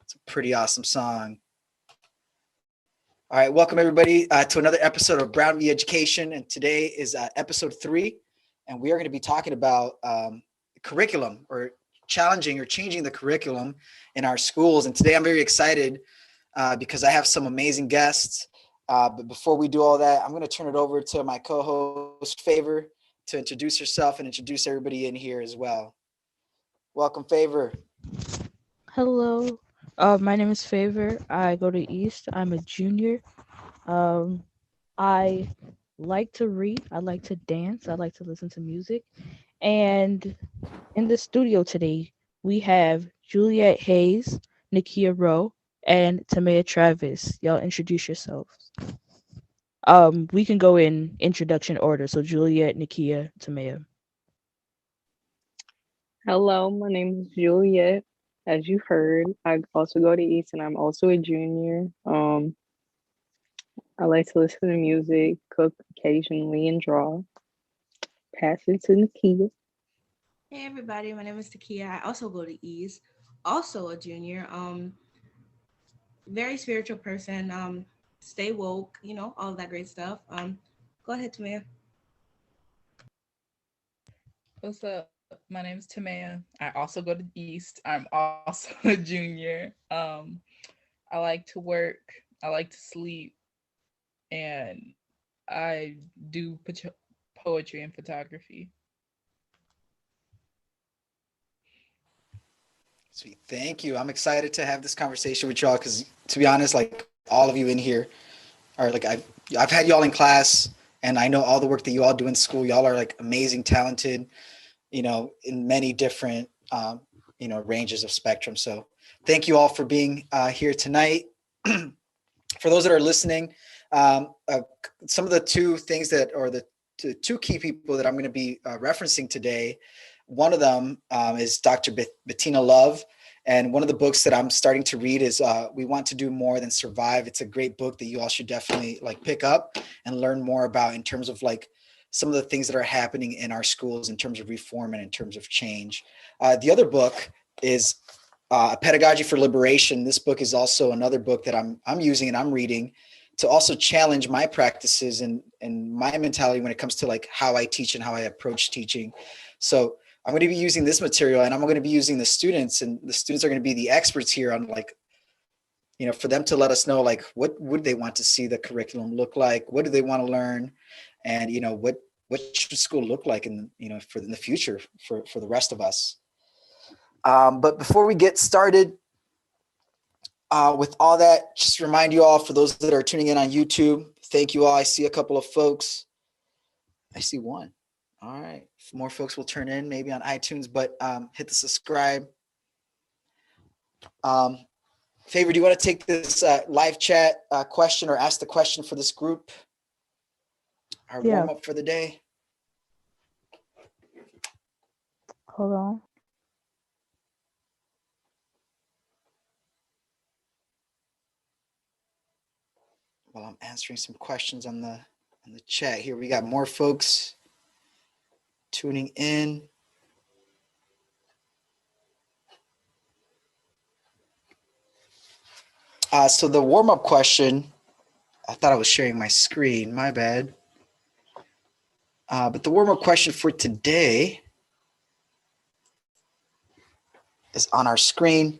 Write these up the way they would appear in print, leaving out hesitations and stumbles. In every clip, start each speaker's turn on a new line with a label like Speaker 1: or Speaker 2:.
Speaker 1: It's a pretty awesome song. All right, welcome everybody to another episode of Brown v Education, and today is episode 3, and we are going to be talking about curriculum or challenging or changing the curriculum in our schools. And today I'm very excited because I have some amazing guests. But before we do all that, I'm going to turn it over to my co-host Favor to introduce herself and introduce everybody in here as well. Welcome, Favor.
Speaker 2: Hello, my name is Favor. I go to East. I'm a junior. Um, I like to read. I like to dance. I like to listen to music. And in the studio today, we have Juliette Hayes, Nikia R, and TaMaya Travis. Y'all introduce yourselves. We can go in introduction order. So Juliette, Nikia, TaMaya.
Speaker 3: Hello, my name is Juliette. As you heard, I also go to East and I'm also a junior. I like to listen to music, cook occasionally, and draw. Pass it to Nikia.
Speaker 4: Hey everybody, my name is Takia. I also go to Ease, also a junior. Very spiritual person. Stay woke, all of that great stuff. Go ahead, Tamia.
Speaker 5: What's up? My name is Tamaya. I also go to East. I'm also a junior. I like to work. I like to sleep, and I do poetry and photography.
Speaker 1: Sweet. Thank you. I'm excited to have this conversation with y'all because, to be honest, like all of you in here are like I've had y'all in class, and I know all the work that you all do in school. Y'all are like amazing, talented, in many different ranges of spectrum. So thank you all for being here tonight. For those that are listening, some of the two things that, or the two key people that I'm going to be referencing today, one of them is Dr. Bettina Love. And one of the books that I'm starting to read is We Want to Do More Than Survive. It's a great book that you all should definitely like pick up and learn more about in terms of like some of the things that are happening in our schools in terms of reform and in terms of change. The other book is A Pedagogy for Liberation. This book is also another book that I'm using and I'm reading to also challenge my practices and my mentality when it comes to like how I teach and how I approach teaching. So I'm going to be using this material, and I'm going to be using the students, and the students are going to be the experts here on like, for them to let us know, like, what would they want to see the curriculum look like? What do they want to learn? And, what should school look like for in the future for the rest of us? But before we get started with all that, just remind you all, for those that are tuning in on YouTube, thank you all. I see a couple of folks. I see one. All right. More folks will turn in maybe on iTunes, but hit the subscribe. Favor, do you want to take this live chat question or ask the question for this group? Our
Speaker 2: Yeah.
Speaker 1: warm up for the day.
Speaker 2: Hold on.
Speaker 1: While I'm answering some questions on the chat here, we got more folks tuning in. So the warm up question, I thought I was sharing my screen. My bad. But the warm up question for today is on our screen,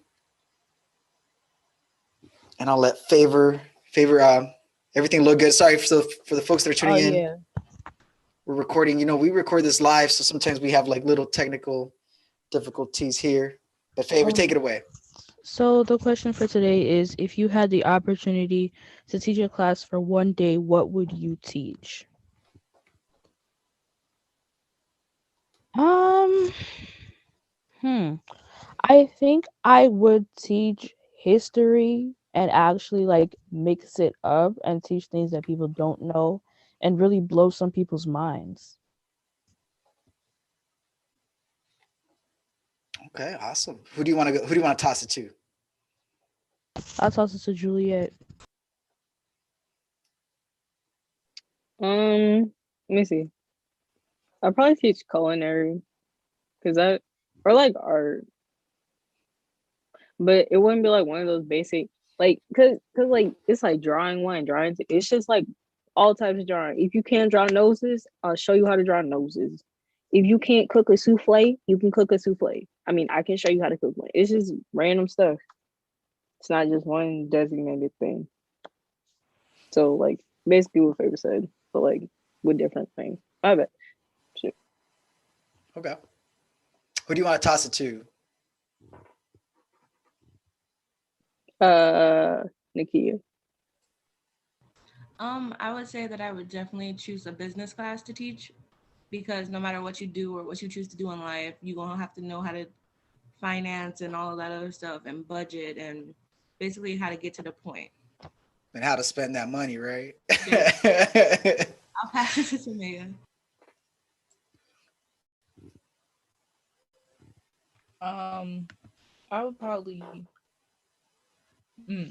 Speaker 1: and I'll let Favor. Everything look good. Sorry for the folks that are tuning in.
Speaker 2: Yeah.
Speaker 1: We're recording. We record this live, so sometimes we have like little technical difficulties here. But Favor, take it away.
Speaker 2: So the question for today is, if you had the opportunity to teach a class for one day, what would you teach? Um, I think I would teach history and actually like mix it up and teach things that people don't know and really blow some people's minds.
Speaker 1: Okay, awesome. Who do you want to go? Who do you want to toss it to?
Speaker 2: I'll toss it to Juliet.
Speaker 3: Let me see. I'll probably teach culinary because or like art. but it wouldn't be like one of those basic like cause like it's like drawing one, drawing two. It's just like all types of drawing. If you can't draw noses, I'll show you how to draw noses. If you can't cook a souffle, you can cook a souffle. I mean, I can show you how to cook one. It's just random stuff. It's not just one designated thing. So like basically what Favor said, but like with different things. I bet. Shit.
Speaker 1: Okay. Who do you want to toss it to?
Speaker 3: Nikia.
Speaker 4: I would say that I would definitely choose a business class to teach because no matter what you do or what you choose to do in life, you're gonna have to know how to finance and all of that other stuff and budget and basically how to get to the point.
Speaker 1: And how to spend that money, right?
Speaker 4: I'll pass it to Maya.
Speaker 5: I would probably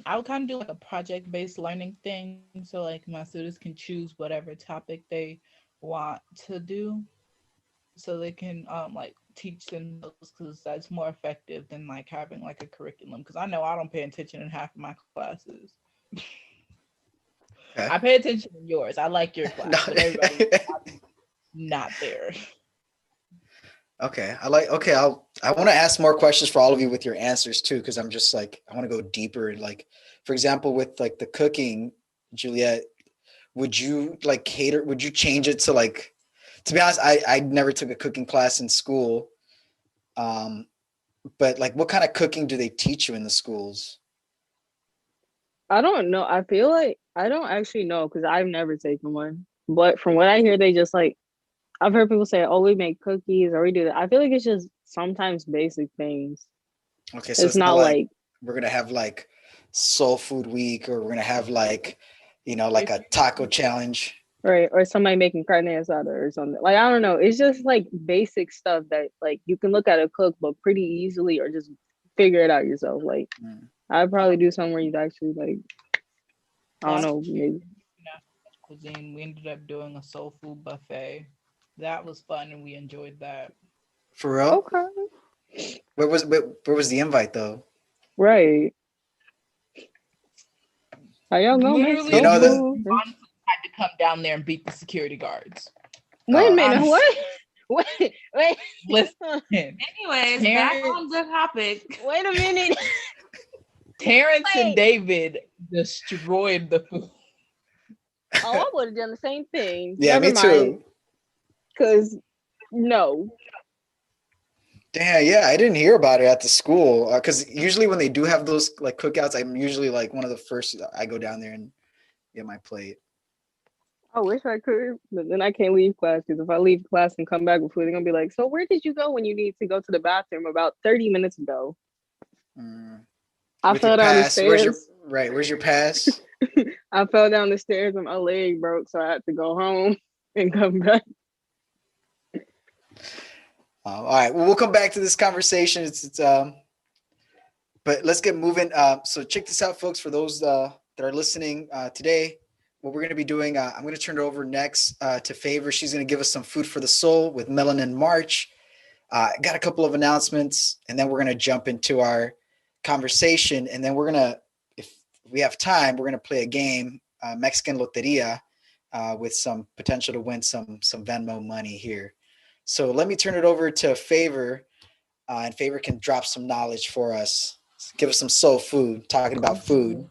Speaker 5: I would kind of do like a project-based learning thing, so like my students can choose whatever topic they want to do, so they can like teach themselves, because that's more effective than like having like a curriculum. Because I know I don't pay attention in half of my classes.
Speaker 1: Okay.
Speaker 5: I pay attention in yours. I like your class, but everybody not there.
Speaker 1: Okay. I want to ask more questions for all of you with your answers too, because I'm just like, I want to go deeper. And like, for example, with like the cooking, Juliette, would you like would you change it to like, to be honest, I never took a cooking class in school. But like, what kind of cooking do they teach you in the schools?
Speaker 3: I don't know. I feel like I don't actually know because I've never taken one. But from what I hear, they just like I've heard people say, "Oh, we make cookies or we do that." I feel like it's just sometimes basic things.
Speaker 1: Okay. So
Speaker 3: It's
Speaker 1: it's not
Speaker 3: not
Speaker 1: like
Speaker 3: like
Speaker 1: we're going to have like soul food week, or we're going to have like, like a taco challenge.
Speaker 3: right or somebody making carne asada or something. Like I don't know. It's just like basic stuff that like you can look at a cookbook pretty easily or just figure it out yourself. Like
Speaker 1: Mm.
Speaker 3: I'd probably do something where you'd actually like I don't
Speaker 5: Last
Speaker 3: know
Speaker 5: year,
Speaker 3: maybe.
Speaker 5: National Cuisine, we ended up doing a soul food buffet. That was fun, and we enjoyed that.
Speaker 1: For real?
Speaker 3: Okay.
Speaker 1: Where was the invite though?
Speaker 3: Right. How y'all gonna make
Speaker 5: Literally,
Speaker 1: You
Speaker 3: soul
Speaker 1: know
Speaker 5: you
Speaker 1: the
Speaker 3: food?
Speaker 5: honestly had to come down there and beat the security guards.
Speaker 3: Wait a minute.
Speaker 5: Honestly,
Speaker 3: What? Wait.
Speaker 5: listen,
Speaker 4: Anyways, back
Speaker 5: Terrence,
Speaker 4: on the topic.
Speaker 3: Wait a minute.
Speaker 5: Terrence and
Speaker 3: Wait.
Speaker 5: David destroyed the food.
Speaker 3: Oh, I would have done the same thing.
Speaker 1: Yeah,
Speaker 3: Never
Speaker 1: me
Speaker 3: mind.
Speaker 1: too.
Speaker 3: Cause no.
Speaker 1: Damn, yeah, I didn't hear about it at the school because usually when they do have those like cookouts, I'm usually like one of the first. I go down there and get my plate.
Speaker 3: I wish I could, but then I can't leave class because if I leave class and come back with food, they're gonna be like, "So where did you go when you need to go to the bathroom about 30 minutes ago?"
Speaker 1: Mm.
Speaker 3: I
Speaker 1: With your
Speaker 3: fell down the
Speaker 1: pass,
Speaker 3: stairs.
Speaker 1: where's your pass?
Speaker 3: I fell down the stairs and my leg broke, so I had to go home and come back.
Speaker 1: All right, well, we'll come back to this conversation. But let's get moving. So check this out, folks. For those that are listening today, what we're going to be doing, I'm going to turn it over next to Favor. She's going to give us some food for the soul with Melanin March. I got a couple of announcements, and then we're going to jump into our conversation. And then we're going to, if we have time, we're going to play a game, Mexican Loteria, with some potential to win some Venmo money here. So let me turn it over to Favor, and Favor can drop some knowledge for us. Give us some soul food, talking about food.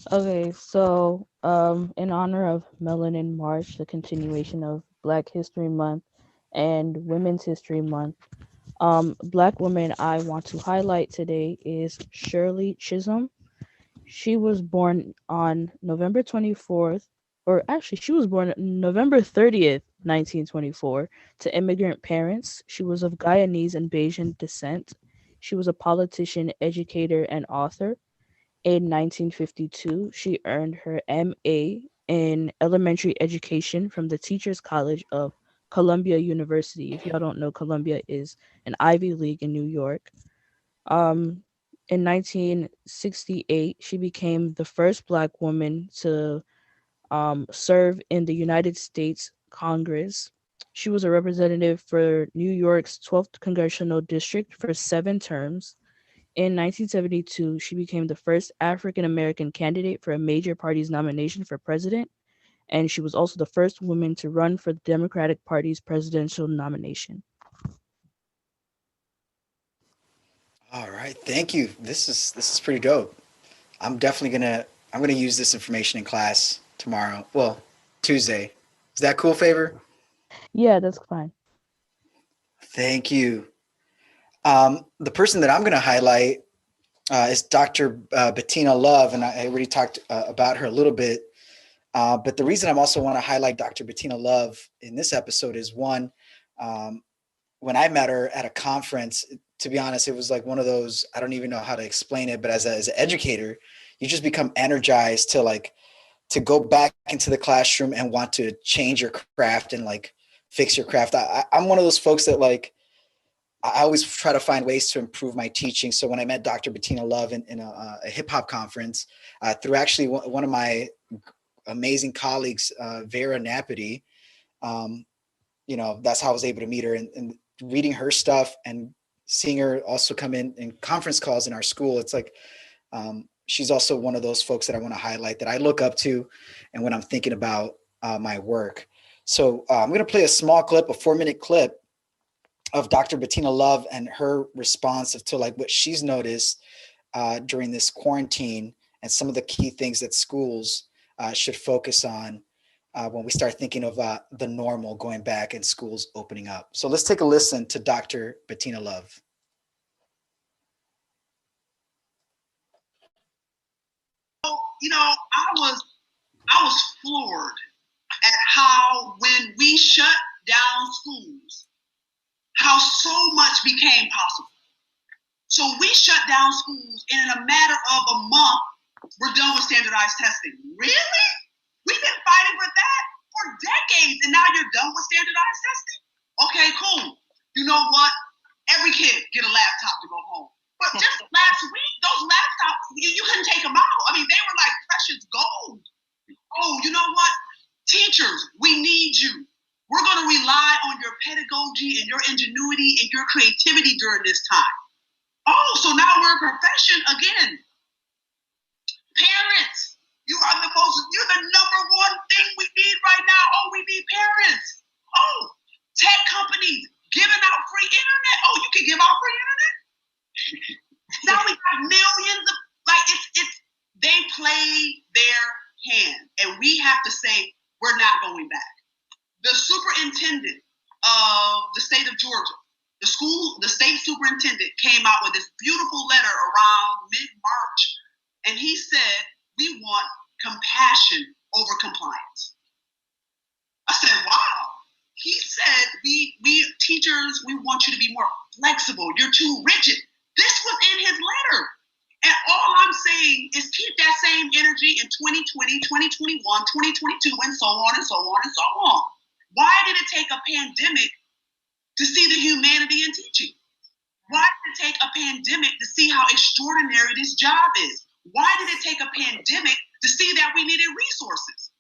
Speaker 2: Okay, so in honor of Melanin March, the continuation of Black History Month and Women's History Month, Black woman I want to highlight today is Shirley Chisholm. She was born on November 24th, or actually, she was born November 30th, 1924, to immigrant parents. She was of Guyanese and Bayesian descent. She was a politician, educator, and author. In 1952, she earned her MA in elementary education from the Teachers College of Columbia University. If y'all don't know, Columbia is an Ivy League in New York. Um, in 1968, she became the first Black woman to serve in the United States Congress. She was a representative for New York's 12th Congressional District for 7 terms. In 1972, she became the first African American candidate for a major party's nomination for president, and she was also the first woman to run for the Democratic Party's presidential nomination.
Speaker 1: All right, thank you. This is pretty dope. I'm gonna use this information in class tomorrow. Well, Tuesday. Is that cool, Favor?
Speaker 2: Yeah, that's fine.
Speaker 1: Thank you. The person that I'm gonna highlight is Dr. Bettina Love, and I already talked about her a little bit. But the reason I'm also want to highlight Dr. Bettina Love in this episode is one, um, when I met her at a conference, to be honest, it was like one of those, I don't even know how to explain it, but as an educator, you just become energized to like, to go back into the classroom and want to change your craft and like fix your craft. I'm one of those folks that like, I always try to find ways to improve my teaching. So when I met Dr. Bettina Love in a hip hop conference, through actually one of my amazing colleagues, Vera Napity, um, that's how I was able to meet her, and reading her stuff and seeing her also come in conference calls in our school. It's like, she's also one of those folks that I want to highlight that I look up to. And when I'm thinking about my work. So I'm going to play a small clip, a 4-minute clip of Dr. Bettina Love and her response to like what she's noticed during this quarantine and some of the key things that schools should focus on when we start thinking of the normal going back and schools opening up. So let's take a listen to Dr. Bettina Love.
Speaker 6: I was floored at how when we shut down schools, how so much became possible. So we shut down schools, and in a matter of a month, we're done with standardized testing. Really? We've been fighting for that for decades, and now you're done with standardized testing? Okay, cool. You know what? Every kid get a laptop to go home. But just last week, those laptops, you couldn't take them out. I mean, they were like precious gold. Oh, you know what? Teachers, we need you. We're going to rely on your pedagogy and your ingenuity and your creativity during this time. Oh, so now we're a profession again. Parents, you're the number one thing we need right now. Oh, we need parents. Oh, tech companies giving out free internet. Oh, you can give out free internet? Now we got millions of, like, they play their hand, and we have to say, we're not going back. The superintendent of the state of Georgia, the state superintendent came out with this beautiful letter around mid-March, and he said, we want compassion over compliance. I said, wow. He said, we teachers, we want you to be more flexible. You're too rigid. This was in his letter. And all I'm saying is keep that same energy in 2020, 2021, 2022, and so on and so on and so on. Why did it take a pandemic to see the humanity in teaching? Why did it take a pandemic to see how extraordinary this job is? Why did it take a pandemic to see that we needed resources?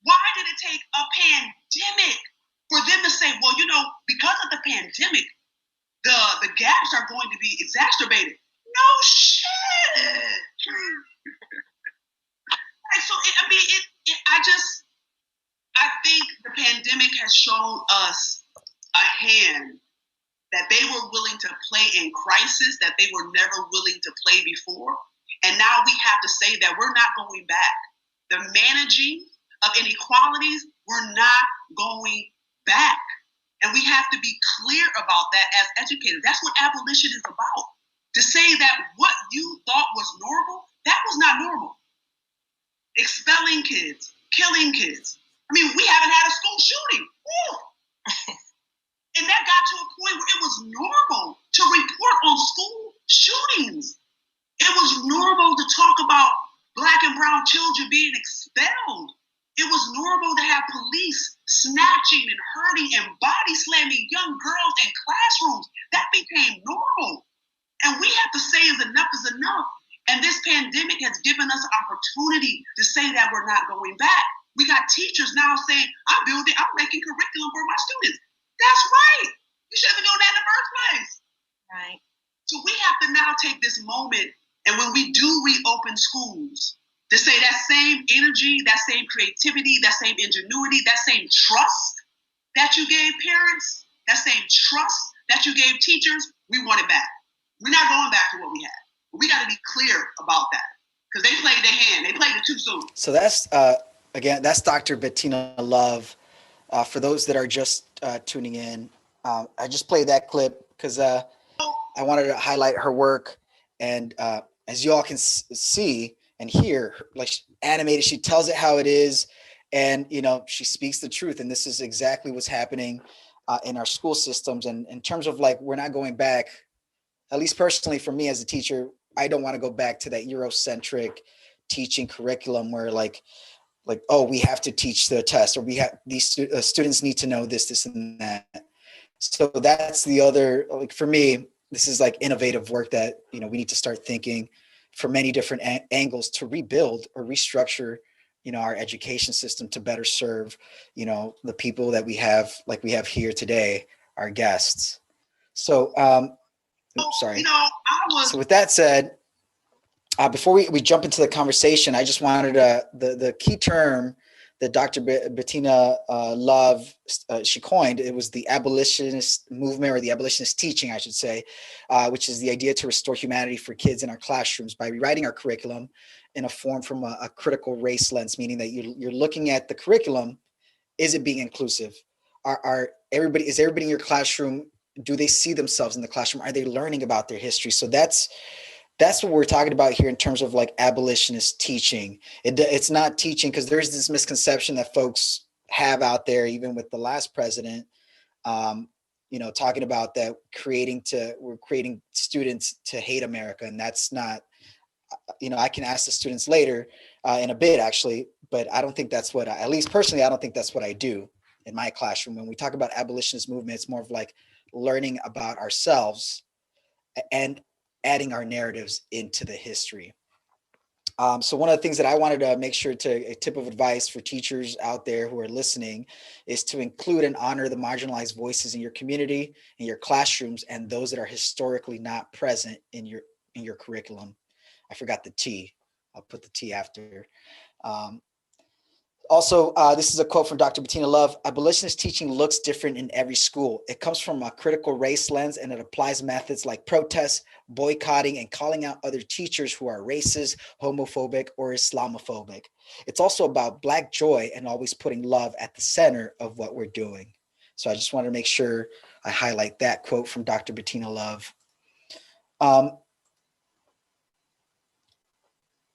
Speaker 6: Why did it take a pandemic for them to say, well, because of the pandemic, the gaps are going to be exacerbated? No shit. So I think the pandemic has shown us a hand that they were willing to play in crisis that they were never willing to play before. And now we have to say that we're not going back. The managing of inequalities, we're not going back. And we have to be clear about that as educators. That's what abolition is about. To say that what you thought was normal, that was not normal. Expelling kids, killing kids. I mean, we haven't had a school shooting. And that got to a point where it was normal to report on school shootings. It was normal to talk about Black and brown children being expelled. It was normal to have police snatching and hurting and body slamming young girls in classrooms. That became normal. And we have to say enough is enough. And this pandemic has given us an opportunity to say that we're not going back. We got teachers now saying, I'm making curriculum for my students. That's right. You should have been doing that in the first place.
Speaker 7: Right.
Speaker 6: So we have to now take this moment, and when we do reopen schools, to say that same energy, that same creativity, that same ingenuity, that same trust that you gave parents, that same trust that you gave teachers, we want it back. We're not going back to what we had. But we got to be clear about that because they played their hand. They played it too soon.
Speaker 1: So that's again, that's Dr. Bettina Love. For those that are just tuning in, I just played that clip because I wanted to highlight her work. And as you all can see and hear, like animated, she tells it how it is. And, you know, she speaks the truth. And this is exactly what's happening in our school systems. And in terms of like, we're not going back, at least personally for me as a teacher, I don't want to go back to that Eurocentric teaching curriculum where like, oh, we have to teach the test, or we have these students need to know this, and that. So that's the other, like for me, this is like innovative work that, you know, we need to start thinking from many different angles to rebuild or restructure, you know, our education system to better serve, you know, the people that we have, like we have here today, our guests. So, sorry.
Speaker 6: You know,
Speaker 1: So with that said, before we jump into the conversation, I just wanted the key term that Dr. Bettina Love, she coined, it was the abolitionist movement, or the abolitionist teaching, I should say, which is the idea to restore humanity for kids in our classrooms by rewriting our curriculum in a form from a critical race lens, meaning that you're looking at the curriculum, is it being inclusive? Is everybody in your classroom, do they see themselves in the classroom? Are they learning about their history? So that's what we're talking about here in terms of like abolitionist teaching. It's not teaching, because there's this misconception that folks have out there, even with the last president, you know, talking about that we're creating students to hate America. And that's not, you know, I can ask the students later in a bit actually, but I don't think that's what at least personally, I don't think that's what I do in my classroom. When we talk about abolitionist movement, it's more of like learning about ourselves and adding our narratives into the history. So one of the things that I wanted to make sure a tip of advice for teachers out there who are listening is to include and honor the marginalized voices in your community, in your classrooms, and those that are historically not present in your curriculum. I forgot the T. I'll put the T after. Also, this is a quote from Dr. Bettina Love. Abolitionist teaching looks different in every school. It comes from a critical race lens, and it applies methods like protest, boycotting, and calling out other teachers who are racist, homophobic, or Islamophobic. It's also about Black joy and always putting love at the center of what we're doing. So I just want to make sure I highlight that quote from Dr. Bettina Love.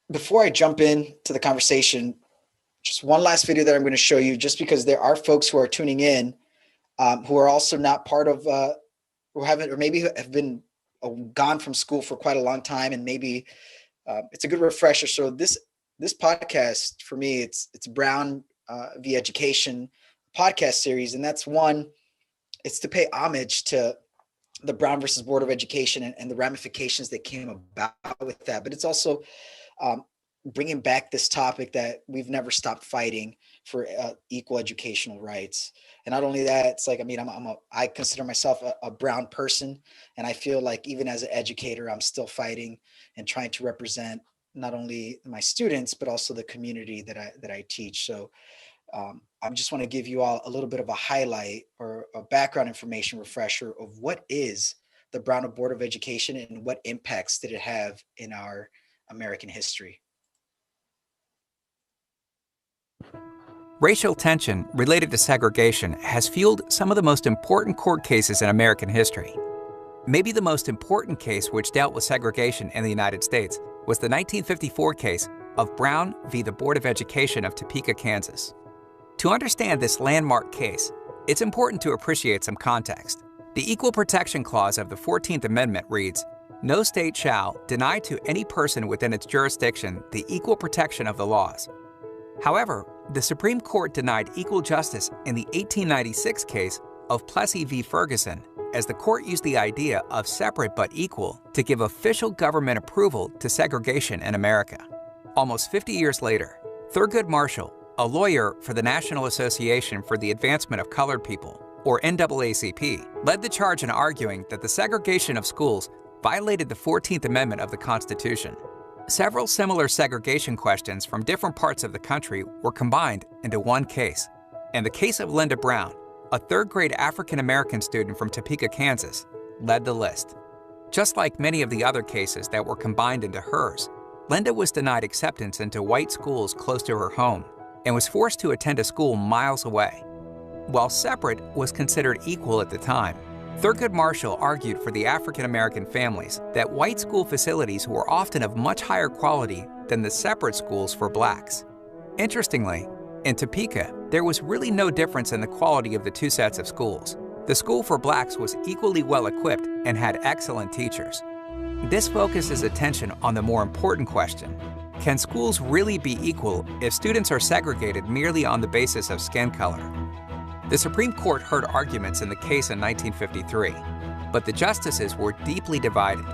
Speaker 1: Before I jump into the conversation, just one last video that I'm going to show you, just because there are folks who are tuning in who are also not part of, who haven't, or maybe have been gone from school for quite a long time, and maybe it's a good refresher. So this podcast for me, it's Brown v. Education podcast series, and that's one. It's to pay homage to the Brown versus Board of Education and the ramifications that came about with that. But it's also bringing back this topic that we've never stopped fighting for equal educational rights. And not only that, it's like, I mean, I consider myself a brown person, and I feel like even as an educator, I'm still fighting and trying to represent not only my students, but also the community that I teach. So I just want to give you all a little bit of a highlight or a background information refresher of what is the Brown Board of Education and what impacts did it have in our American history.
Speaker 7: Racial tension related to segregation has fueled some of the most important court cases in American history. Maybe the most important case which dealt with segregation in the United States was the 1954 case of Brown v. the Board of Education of Topeka, Kansas. To understand this landmark case, it's important to appreciate some context. The Equal Protection Clause of the 14th Amendment reads, "No state shall deny to any person within its jurisdiction the equal protection of the laws." However, the Supreme Court denied equal justice in the 1896 case of Plessy v. Ferguson, as the court used the idea of separate but equal to give official government approval to segregation in America. Almost 50 years later, Thurgood Marshall, a lawyer for the National Association for the Advancement of Colored People, or NAACP, led the charge in arguing that the segregation of schools violated the 14th Amendment of the Constitution. Several similar segregation questions from different parts of the country were combined into one case. And the case of Linda Brown, a third-grade African-American student from Topeka, Kansas, led the list. Just like many of the other cases that were combined into hers, Linda was denied acceptance into white schools close to her home and was forced to attend a school miles away. While separate was considered equal at the time, Thurgood Marshall argued for the African-American families that white school facilities were often of much higher quality than the separate schools for blacks. Interestingly, in Topeka, there was really no difference in the quality of the two sets of schools. The school for blacks was equally well equipped and had excellent teachers. This focuses attention on the more important question: can schools really be equal if students are segregated merely on the basis of skin color? The Supreme Court heard arguments in the case in 1953, but the justices were deeply divided.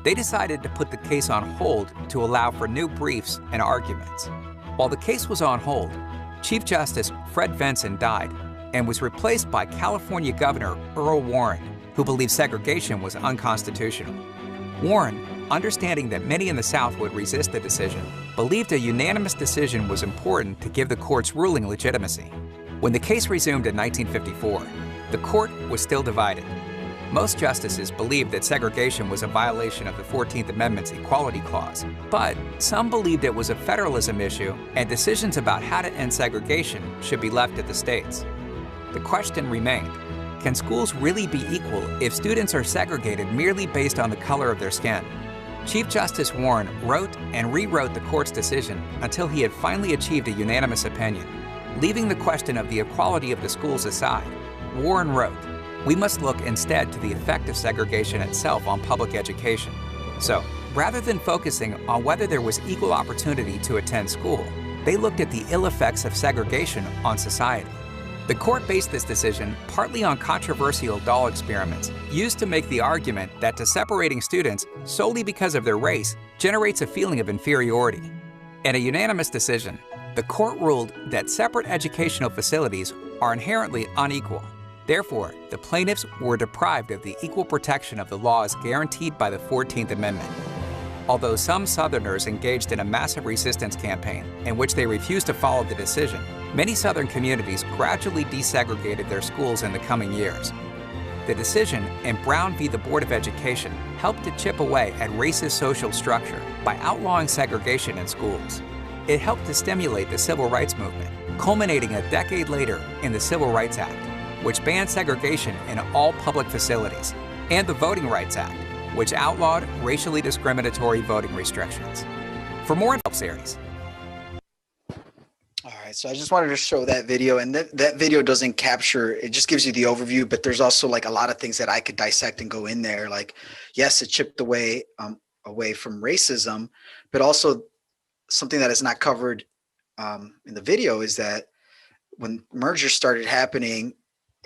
Speaker 7: They decided to put the case on hold to allow for new briefs and arguments. While the case was on hold, Chief Justice Fred Vinson died and was replaced by California Governor Earl Warren, who believed segregation was unconstitutional. Warren, understanding that many in the South would resist the decision, believed a unanimous decision was important to give the court's ruling legitimacy. When the case resumed in 1954, the court was still divided. Most justices believed that segregation was a violation of the 14th Amendment's Equality Clause, but some believed it was a federalism issue and decisions about how to end segregation should be left at the states. The question remained: can schools really be equal if students are segregated merely based on the color of their skin? Chief Justice Warren wrote and rewrote the court's decision until he had finally achieved a unanimous opinion. Leaving the question of the equality of the schools aside, Warren wrote, "We must look instead to the effect of segregation itself on public education." So, rather than focusing on whether there was equal opportunity to attend school, they looked at the ill effects of segregation on society. The court based this decision partly on controversial doll experiments used to make the argument that separating students solely because of their race generates a feeling of inferiority. In a unanimous decision, the court ruled that separate educational facilities are inherently unequal. Therefore, the plaintiffs were deprived of the equal protection of the laws guaranteed by the 14th Amendment. Although some Southerners engaged in a massive resistance campaign in which they refused to follow the decision, many Southern communities gradually desegregated their schools in the coming years. The decision in Brown v. the Board of Education helped to chip away at racist social structure by outlawing segregation in schools. It helped to stimulate the civil rights movement, culminating a decade later in the Civil Rights Act, which banned segregation in all public facilities, and the Voting Rights Act, which outlawed racially discriminatory voting restrictions. For more help series.
Speaker 1: All right, so I just wanted to show that video, and that video doesn't capture, it just gives you the overview, but there's also like a lot of things that I could dissect and go in there. Like, yes, it chipped away from racism, but also something that is not covered in the video is that when mergers started happening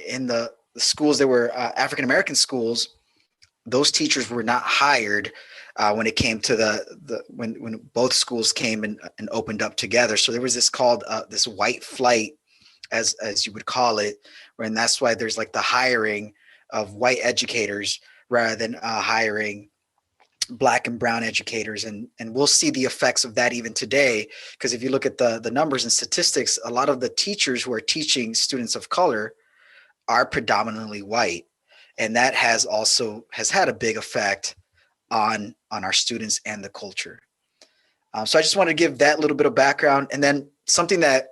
Speaker 1: in the schools that were African-American schools, those teachers were not hired when it came to when both schools came and opened up together. So there was this called this white flight, as you would call it, and that's why there's like the hiring of white educators rather than hiring Black and brown educators, and we'll see the effects of that even today, because if you look at the numbers and statistics, a lot of the teachers who are teaching students of color are predominantly white, and that has had a big effect on our students and the culture. So I just want to give that little bit of background, and then something that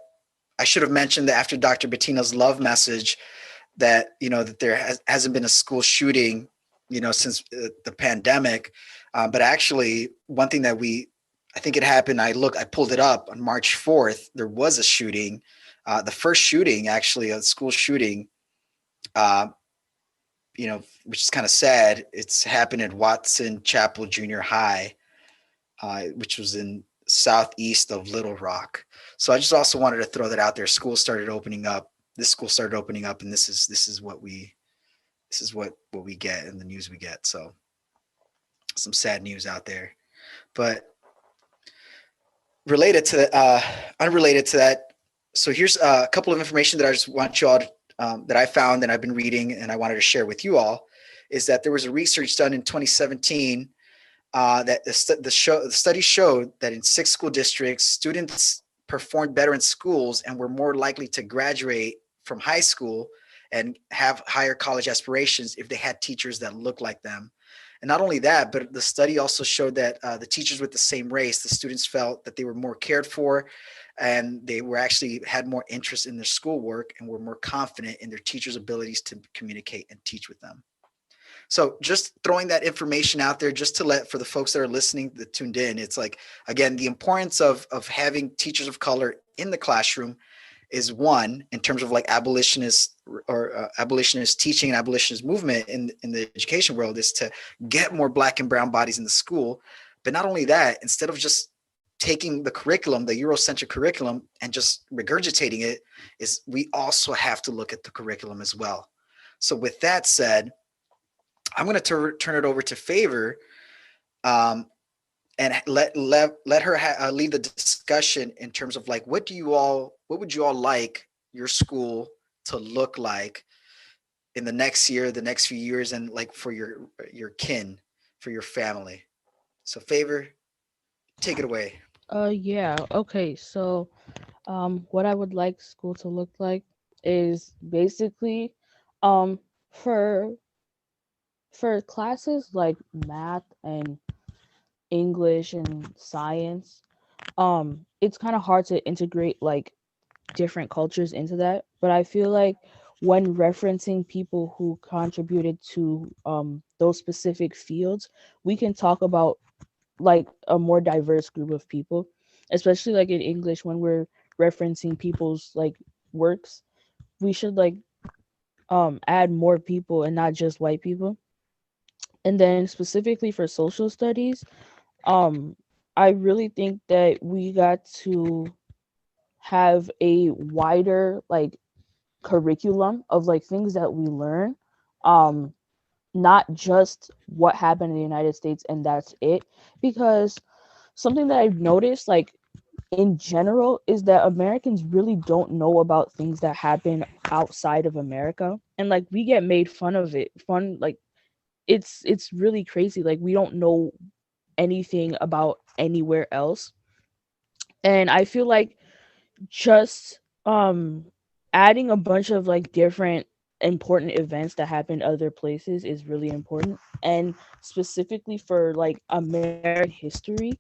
Speaker 1: I should have mentioned that after Dr. Bettina's love message, that that there hasn't been a school shooting since the pandemic. But actually, one thing that I think it happened, I pulled it up on March 4th, there was a shooting, the first shooting, actually, a school shooting, which is kind of sad. It's happened at Watson Chapel Junior High, which was in southeast of Little Rock. So I just also wanted to throw that out there. Schools started opening up. This school started opening up, and this is what we get in the news we get. So some sad news out there, but unrelated to that. So here's a couple of information that I just want you all that I found and I've been reading and I wanted to share with you all. is that there was a research done in 2017 that the study showed that in 6 school districts, students performed better in schools and were more likely to graduate from high school and have higher college aspirations if they had teachers that looked like them. And not only that, but the study also showed that the teachers with the same race, the students felt that they were more cared for, and they were actually had more interest in their schoolwork and were more confident in their teachers' abilities to communicate and teach with them. So just throwing that information out there, just to let for the folks that are listening that tuned in, it's like, again, the importance of having teachers of color in the classroom is one in terms of like abolitionist or abolitionist teaching and abolitionist movement in the education world is to get more Black and brown bodies in the school. But not only that, instead of just taking the curriculum, the Eurocentric curriculum, and just regurgitating it, is we also have to look at the curriculum as well. So with that said, I'm going to turn it over to Favor, and let her lead the discussion in terms of like, what would you all like your school to look like in the next year, the next few years, and like for your kin, for your family. So Favor, take it away.
Speaker 2: Yeah. Okay. So, what I would like school to look like is basically, um, for classes like math and English and science, it's kind of hard to integrate like different cultures into that. But I feel like when referencing people who contributed to those specific fields, we can talk about like a more diverse group of people, especially like in English when we're referencing people's like works. We should like add more people and not just white people. And then specifically for social studies, um I really think that we got to have a wider like curriculum of like things that we learn, um not just what happened in the United States and that's it. Because something that I've noticed like in general is that Americans really don't know about things that happen outside of America, and like we get made fun of it fun like it's really crazy, like we don't know anything about anywhere else. And I feel like just adding a bunch of like different important events that happen other places is really important. And specifically for like American history,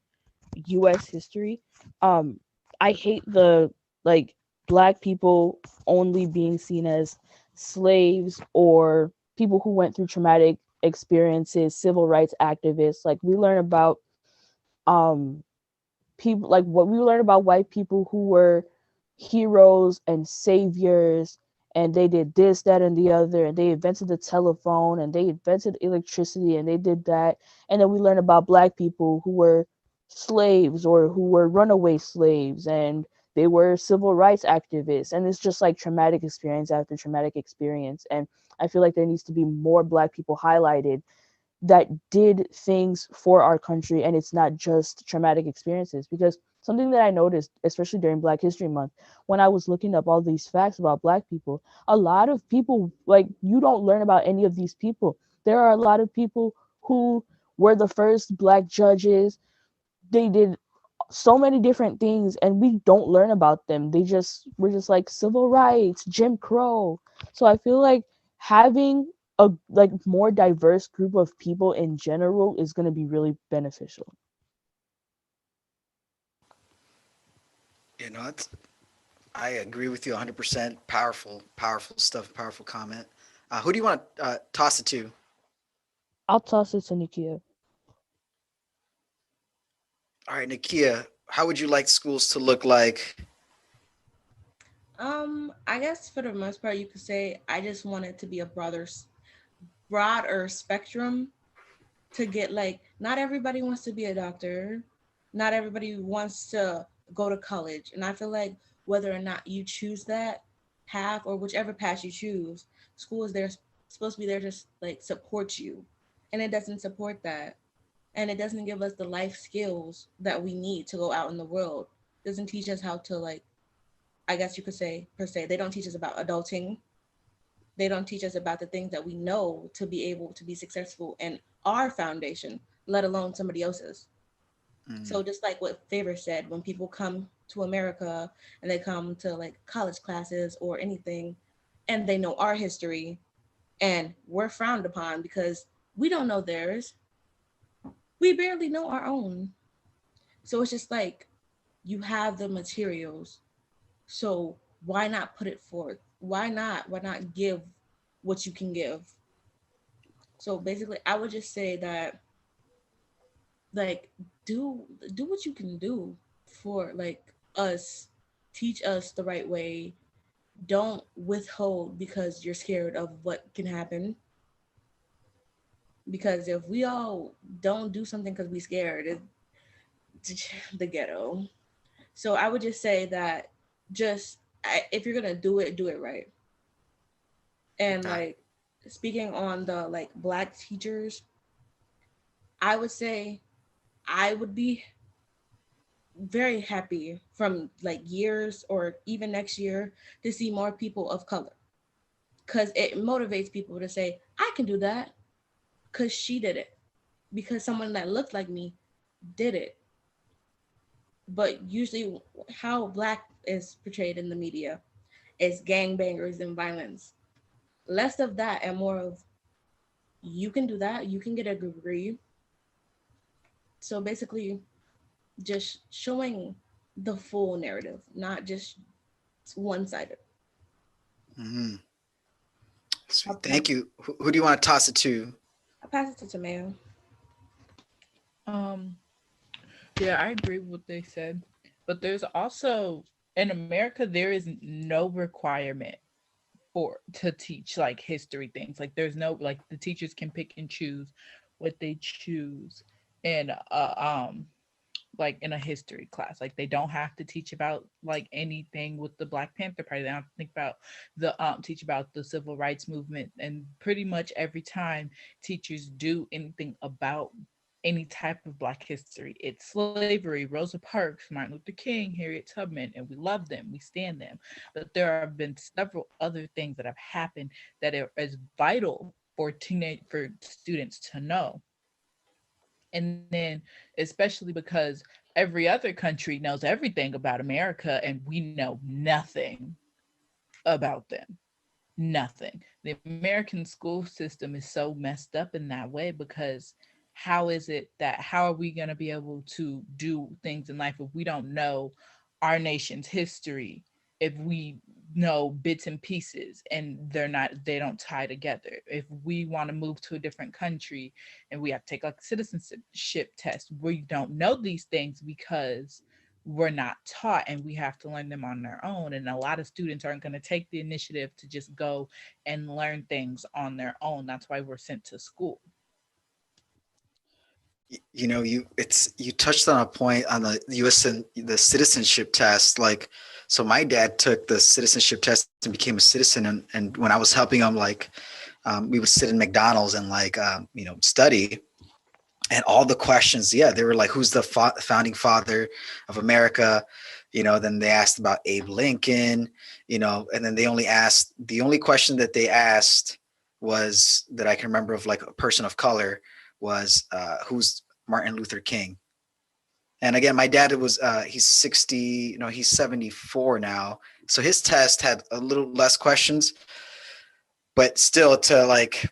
Speaker 2: US history, um I hate the like black people only being seen as slaves or people who went through traumatic experiences, civil rights activists. Like we learn about um people, like what we learn about white people who were heroes and saviors, and they did this, that, and the other, and they invented the telephone and they invented electricity and they did that. And then we learn about black people who were slaves or who were runaway slaves, and they were civil rights activists, and it's just like traumatic experience after traumatic experience. And I feel like there needs to be more black people highlighted that did things for our country, and it's not just traumatic experiences. Because something that I noticed, especially during Black History Month, when I was looking up all these facts about black people, a lot of people, like, you don't learn about any of these people. There are a lot of people who were the first black judges. They did so many different things and we don't learn about them. We're just like civil rights, Jim Crow. So I feel like having a like more diverse group of people in general is going to be really beneficial.
Speaker 1: You know, I agree with you 100%. Powerful, powerful stuff. Powerful comment. Who do you want to toss it to?
Speaker 2: I'll toss it to Nikia.
Speaker 1: All right, Nakia, how would you like schools to look like?
Speaker 4: I guess for the most part, you could say I just want it to be a broader spectrum to get like not everybody wants to be a doctor, not everybody wants to go to college, and I feel like whether or not you choose that path or whichever path you choose, school is there supposed to be there to like support you, and it doesn't support that, and it doesn't give us the life skills that we need to go out in the world. It doesn't teach us how to like, I guess you could say per se, they don't teach us about adulting. They don't teach us about the things that we know to be able to be successful in our foundation, let alone somebody else's.
Speaker 1: Mm.
Speaker 4: So just like what Favor said, when people come to America and they come to like college classes or anything, and they know our history, and we're frowned upon because we don't know theirs. We barely know our own. So it's just like you have the materials. So why not put it forth? Why not? Why not give what you can give? So basically, I would just say that like do do what you can do for like us. Teach us the right way. Don't withhold because you're scared of what can happen. Because if we all don't do something because we scared, it's the ghetto. So I would just say that if you're gonna do it right. And
Speaker 1: Okay.
Speaker 4: like speaking on the like black teachers, I would say I would be very happy from like years or even next year to see more people of color, because it motivates people to say I can do that because she did it, because someone that looked like me did it. But usually how black is portrayed in the media is gangbangers and violence. Less of that and more of you can do that, you can get a degree. So basically just showing the full narrative, not just one sided.
Speaker 1: Mm. Sweet.
Speaker 4: I'll pass,
Speaker 1: Thank you. Who do you want to toss it to?
Speaker 4: I'll pass it to TaMaya.
Speaker 5: Um, yeah, I agree with what they said. But there's also in America there is no requirement for to teach like history things. Like there's no like the teachers can pick and choose what they choose in like in a history class. Like they don't have to teach about like anything with the Black Panther Party. They don't have to think about the teach about the civil rights movement. And pretty much every time teachers do anything about any type of Black history, it's slavery, Rosa Parks, Martin Luther King, Harriet Tubman, and we love them, we stand them. But there have been several other things that have happened that are as vital for students to know. And then especially because every other country knows everything about America and we know nothing about them. Nothing. The American school system is so messed up in that way because how are we going to be able to do things in life if we don't know our nation's history, if we know bits and pieces and they don't tie together? If we want to move to a different country and we have to take like a citizenship test, we don't know these things because we're not taught and we have to learn them on our own. And a lot of students aren't going to take the initiative to just go and learn things on their own. That's why we're sent to school.
Speaker 1: You know, you touched on a point on the U.S. and the citizenship test. Like, so my dad took the citizenship test and became a citizen, and when I was helping him, like, we would sit in McDonald's and like, study, and all the questions, yeah, they were like, who's the founding father of America? Then they asked about Abe Lincoln, and then the only question that they asked was that I can remember of like a person of color was who's Martin Luther King. And again, my dad was he's 60, no, he's 74 now. So his test had a little less questions, but still to like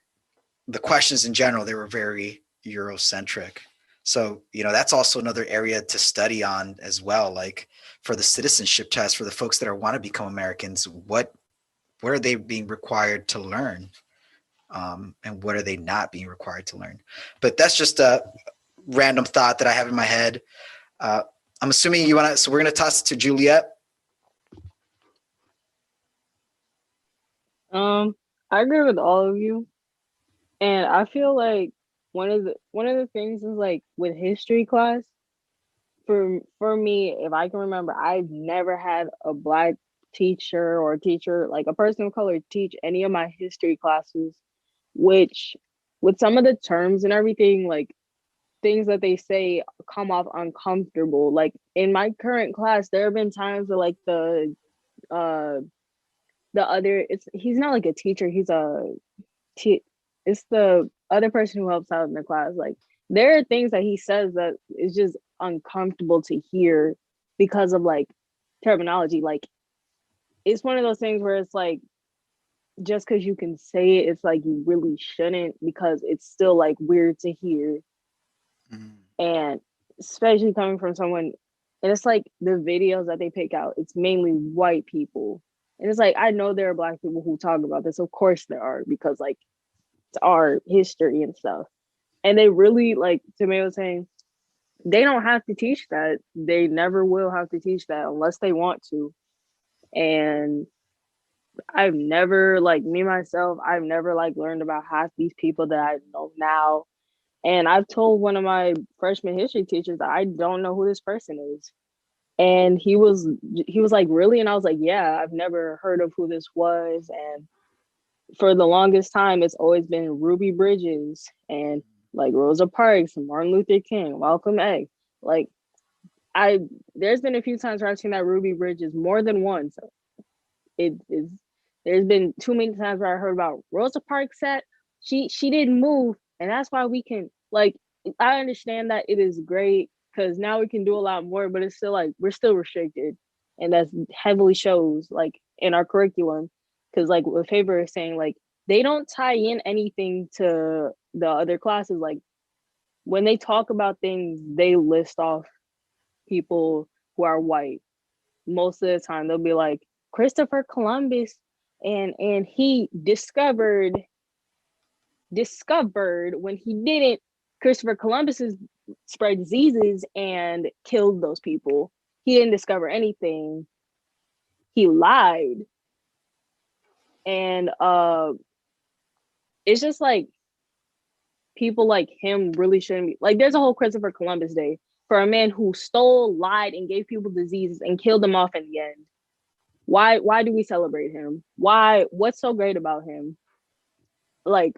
Speaker 1: the questions in general, they were very Eurocentric. So, that's also another area to study on as well. Like for the citizenship test, for the folks that want to become Americans, what are they being required to learn? And what are they not being required to learn? But that's just a random thought that I have in my head. I'm assuming you want to, so we're going to toss it to Juliette.
Speaker 3: I agree with all of you, and I feel like one of the things is like with history class. For me, if I can remember, I've never had a black teacher or teacher like a person of color teach any of my history classes, which with some of the terms and everything, like things that they say come off uncomfortable. Like in my current class, there have been times where like uh the other, he's not like a teacher, he's it's the other person who helps out in the class. Like there are things that he says that is just uncomfortable to hear because of like terminology. Like it's one of those things where it's like just because you can say it, it's like you really shouldn't, because it's still like weird to hear. And especially coming from someone, and it's like the videos that they pick out, it's mainly white people. And it's like, I know there are black people who talk about this. Of course there are, because like it's our history and stuff. And they really, like TaMaya was saying, they don't have to teach that. They never will have to teach that unless they want to. And I've never, like me myself, I've never like learned about half these people that I know now. And I've told one of my freshman history teachers that I don't know who this person is. And he was like, really? And I was like, yeah, I've never heard of who this was. And for the longest time, it's always been Ruby Bridges and like Rosa Parks, Martin Luther King, Malcolm X. Like there's been a few times where I've seen that Ruby Bridges more than once. It is There's been too many times where I heard about Rosa Parks set. She didn't move, and that's why we can, like, I understand that it is great because now we can do a lot more, but it's still like we're still restricted, and that's heavily shows like in our curriculum. Because like what Faber is saying, like they don't tie in anything to the other classes. Like when they talk about things, they list off people who are white. Most of the time they'll be like Christopher Columbus, and he discovered when he didn't. Christopher Columbus spread diseases and killed those people. He didn't discover anything. He lied. And it's just like people like him really shouldn't be like, there's a whole Christopher Columbus Day for a man who stole, lied, and gave people diseases and killed them off in the end. Why do we celebrate him? What's so great about him? Like,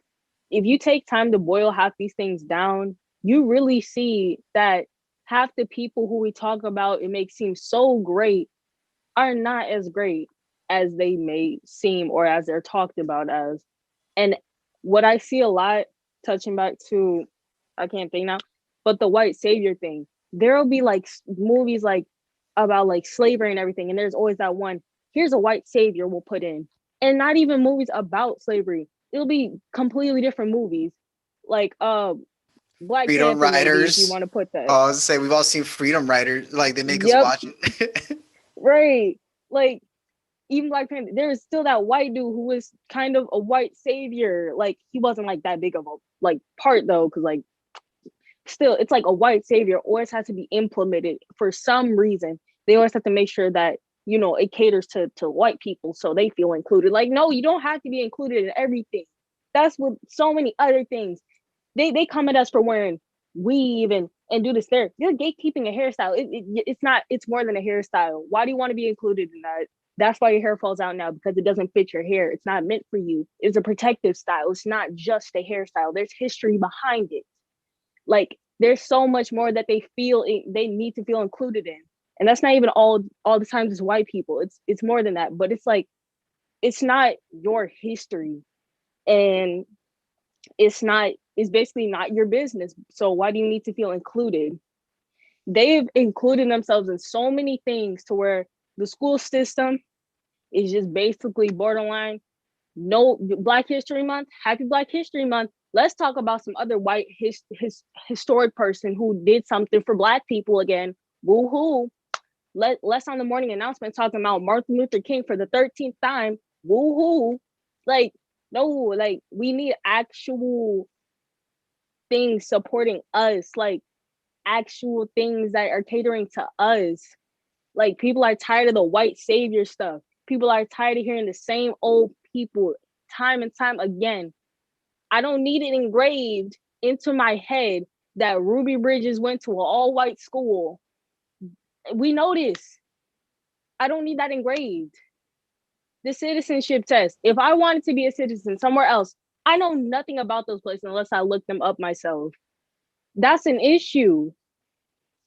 Speaker 3: if you take time to boil half these things down, you really see that half the people who we talk about it makes seem so great are not as great as they may seem or as they're talked about as. And what I see a lot, touching back to, I can't think now, but the white savior thing, there will be like movies like about like slavery and everything, and there's always that one, here's a white savior we'll put in. And not even movies about slavery. It'll be completely different movies. Like Black
Speaker 1: Freedom
Speaker 3: Panther maybe, if you
Speaker 1: Riders.
Speaker 3: want to put that.
Speaker 1: Oh, I was gonna say we've all seen Freedom Riders. Like they make us
Speaker 3: Yep.
Speaker 1: watch it.
Speaker 3: Right. Like even Black Panther, there is still that white dude who was kind of a white savior. Like he wasn't like that big of a like part though, because like still it's like a white savior always has to be implemented for some reason. They always have to make sure that, you know, it caters to white people so they feel included. Like, no, you don't have to be included in everything. That's with so many other things. They come at us for wearing weave and do this. They're gatekeeping a hairstyle. It's not, it's more than a hairstyle. Why do you want to be included in that? That's why your hair falls out now, because it doesn't fit your hair. It's not meant for you. It's a protective style. It's not just a hairstyle. There's history behind it. Like there's so much more that they need to feel included in. And that's not even all the times it's white people. It's more than that. But it's like, it's not your history. And it's basically not your business. So why do you need to feel included? They've included themselves in so many things to where the school system is just basically borderline. No Black History Month, happy Black History Month. Let's talk about some other white historic person who did something for Black people again. Woohoo. Let's on the morning announcement talking about Martin Luther King for the 13th time. Woohoo. Like, no, like we need actual things supporting us, like actual things that are catering to us. Like people are tired of the white savior stuff. People are tired of hearing the same old people time and time again. I don't need it engraved into my head that Ruby Bridges went to an all-white school. We know this. I don't need that engraved. The citizenship test. If I wanted to be a citizen somewhere else, I know nothing about those places unless I look them up myself. That's an issue.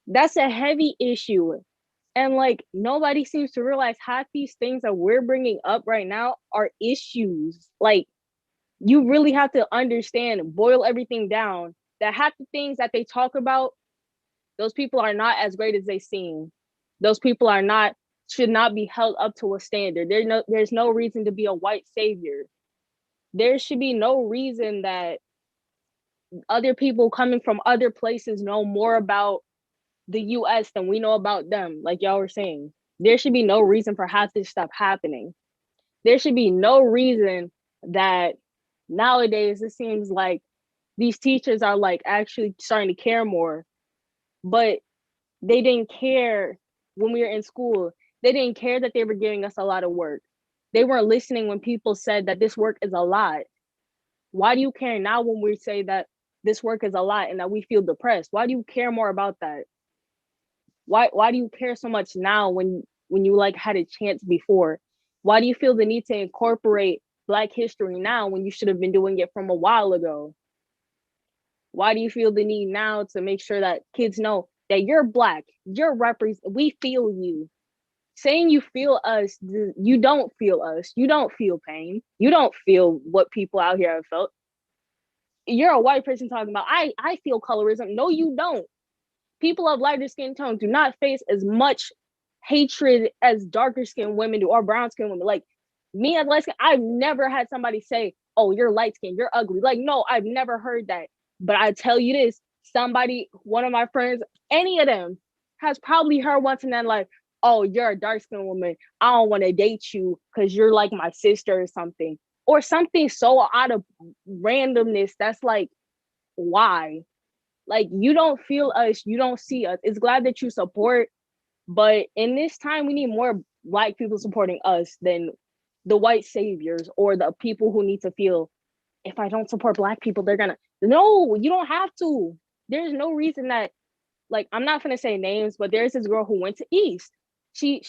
Speaker 3: That's a heavy issue. And like nobody seems to realize half these things that we're bringing up right now are issues. Like you really have to understand, boil everything down, that half the things that they talk about, those people are not as great as they seem. Those people are not, should not be held up to a standard. There's no reason to be a white savior. There should be no reason that other people coming from other places know more about the US than we know about them, like y'all were saying. There should be no reason for half this stuff happening. There should be no reason that nowadays it seems like these teachers are like actually starting to care more, but they didn't care when we were in school. They didn't care that they were giving us a lot of work. They weren't listening when people said that this work is a lot. Why do you care now when we say that this work is a lot and that we feel depressed? Why do you care more about that? Why do you care so much now when you like had a chance before? Why do you feel the need to incorporate Black history now when you should have been doing it from a while ago? Why do you feel the need now to make sure that kids know that you're Black, we feel you? Saying you feel us, you don't feel us. You don't feel pain. You don't feel what people out here have felt. You're a white person talking about, I feel colorism. No, you don't. People of lighter skin tone do not face as much hatred as darker skinned women do, or brown skinned women. Like me as light skin, I've never had somebody say, oh, you're light skinned, you're ugly. Like, no, I've never heard that. But I tell you this, somebody, one of my friends, any of them, has probably heard once in their life, oh, you're a dark skinned woman, I don't want to date you because you're like my sister or something. Or something so out of randomness that's like, why? Like, you don't feel us, you don't see us. It's glad that you support, but in this time, we need more Black people supporting us than the white saviors or the people who need to feel, if I don't support Black people, they're gonna. No, you don't have to. There's no reason that, like, I'm not gonna say names, but there's this girl who went to East. She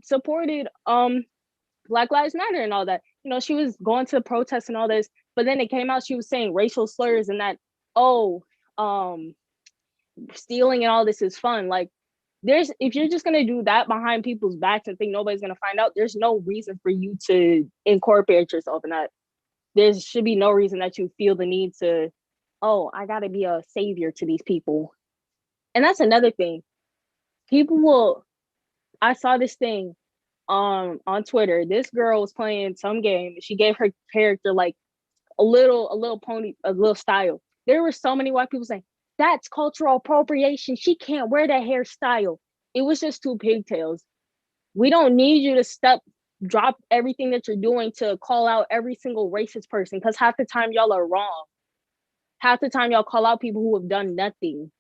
Speaker 3: supported Black Lives Matter and all that. You know, she was going to protests and all this, but then it came out she was saying racial slurs and that, oh, stealing and all this is fun. Like, there's, if you're just gonna do that behind people's backs and think nobody's gonna find out, there's no reason for you to incorporate yourself in that. There should be no reason that you feel the need to, oh, I gotta be a savior to these people. And that's another thing. People will, I saw this thing on Twitter. This girl was playing some game. She gave her character like a little pony, a little style. There were so many white people saying, that's cultural appropriation. She can't wear that hairstyle. It was just two pigtails. We don't need you to drop everything that you're doing to call out every single racist person, because half the time y'all are wrong. Half the time y'all call out people who have done nothing.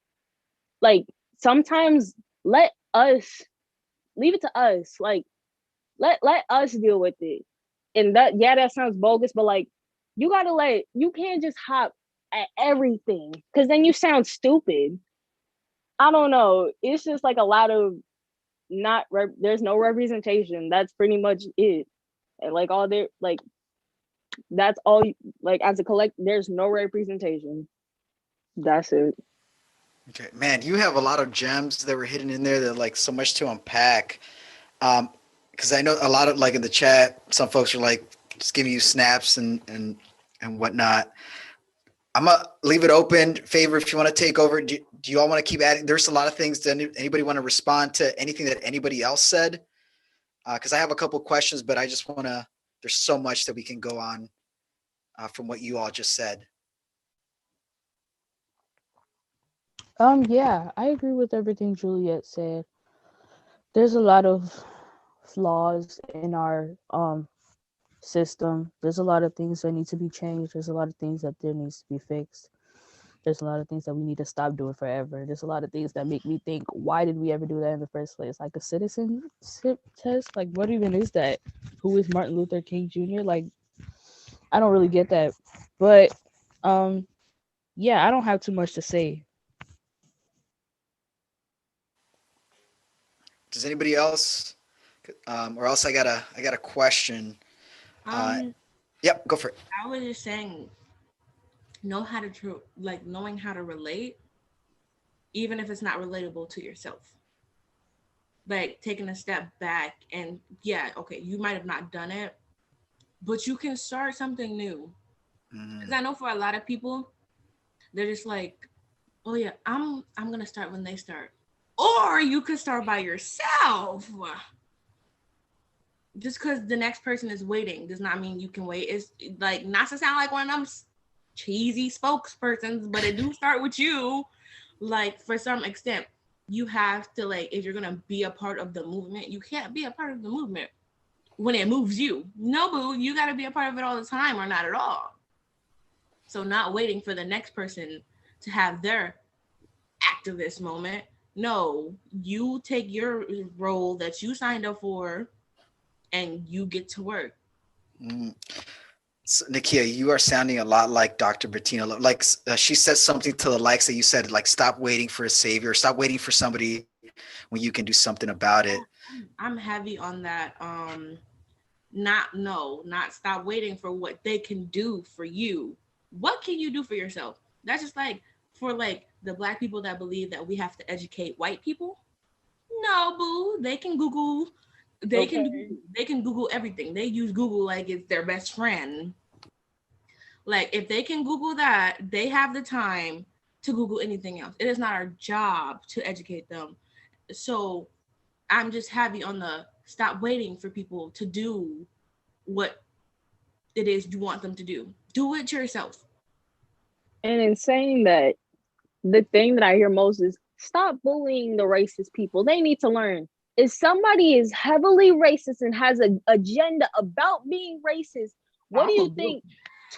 Speaker 3: Like, sometimes leave it to us. Like, let us deal with it. And that, yeah, that sounds bogus, but like, you can't just hop at everything, because then you sound stupid. I don't know. It's just like a lot of there's no representation. That's pretty much it. And like all their, like, that's all, like, as a collect, there's no representation. That's it.
Speaker 1: Okay, man, you have a lot of gems that were hidden in there that like so much to unpack. Because I know a lot of, like, in the chat, some folks are like just giving you snaps and whatnot. I'm gonna leave it open. Favor, if you want to take over. Do you all want to keep adding? There's a lot of things. Does anybody want to respond to anything that anybody else said? Because I have a couple questions, but I just want to. There's so much that we can go on from what you all just said.
Speaker 2: Yeah, I agree with everything Juliette said. There's a lot of flaws in our system. There's a lot of things that need to be changed. There's a lot of things that there needs to be fixed. There's a lot of things that we need to stop doing forever. There's a lot of things that make me think, why did we ever do that in the first place? Like a citizenship test? Like, what even is that? Who is Martin Luther King Jr.? Like, I don't really get that. But yeah, I don't have too much to say.
Speaker 1: Does anybody else? Or else I got a question. Yep, go for it.
Speaker 4: I was just saying, knowing how to relate, even if it's not relatable to yourself. like taking a step back and yeah, okay, you might have not done it, but you can start something new. Because I know for a lot of people, they're just like, oh yeah, I'm gonna start when they start. Or you could start by yourself. Just because the next person is waiting does not mean you can wait. It's like not to sound like one of them cheesy spokespersons, but it do start with you. Like for some extent, you have to like if you're gonna be a part of the movement, you can't be a part of the movement when it moves you. No, boo, you got to be a part of it all the time or not at all. So not waiting for the next person to have their activist moment. No, you take your role that you signed up for and you get to work.
Speaker 1: Mm. So, Nikia, you are sounding a lot like Dr. Bettina. Like she said something to the likes that you said, like stop waiting for a savior, stop waiting for somebody when you can do something about it.
Speaker 4: I'm heavy on that. Not stop waiting for what they can do for you. What can you do for yourself? That's just like for like the black people that believe that we have to educate white people. No, boo. They can Google. They can Google everything. They use Google like it's their best friend. Like if they can Google that, they have the time to Google anything else. It is not our job to educate them. So I'm just heavy on the stop waiting for people to do what it is you want them to do. Do it yourself.
Speaker 3: And in saying that, the thing that I hear most is stop bullying the racist people. They need to learn. If somebody is heavily racist and has an agenda about being racist, what do you think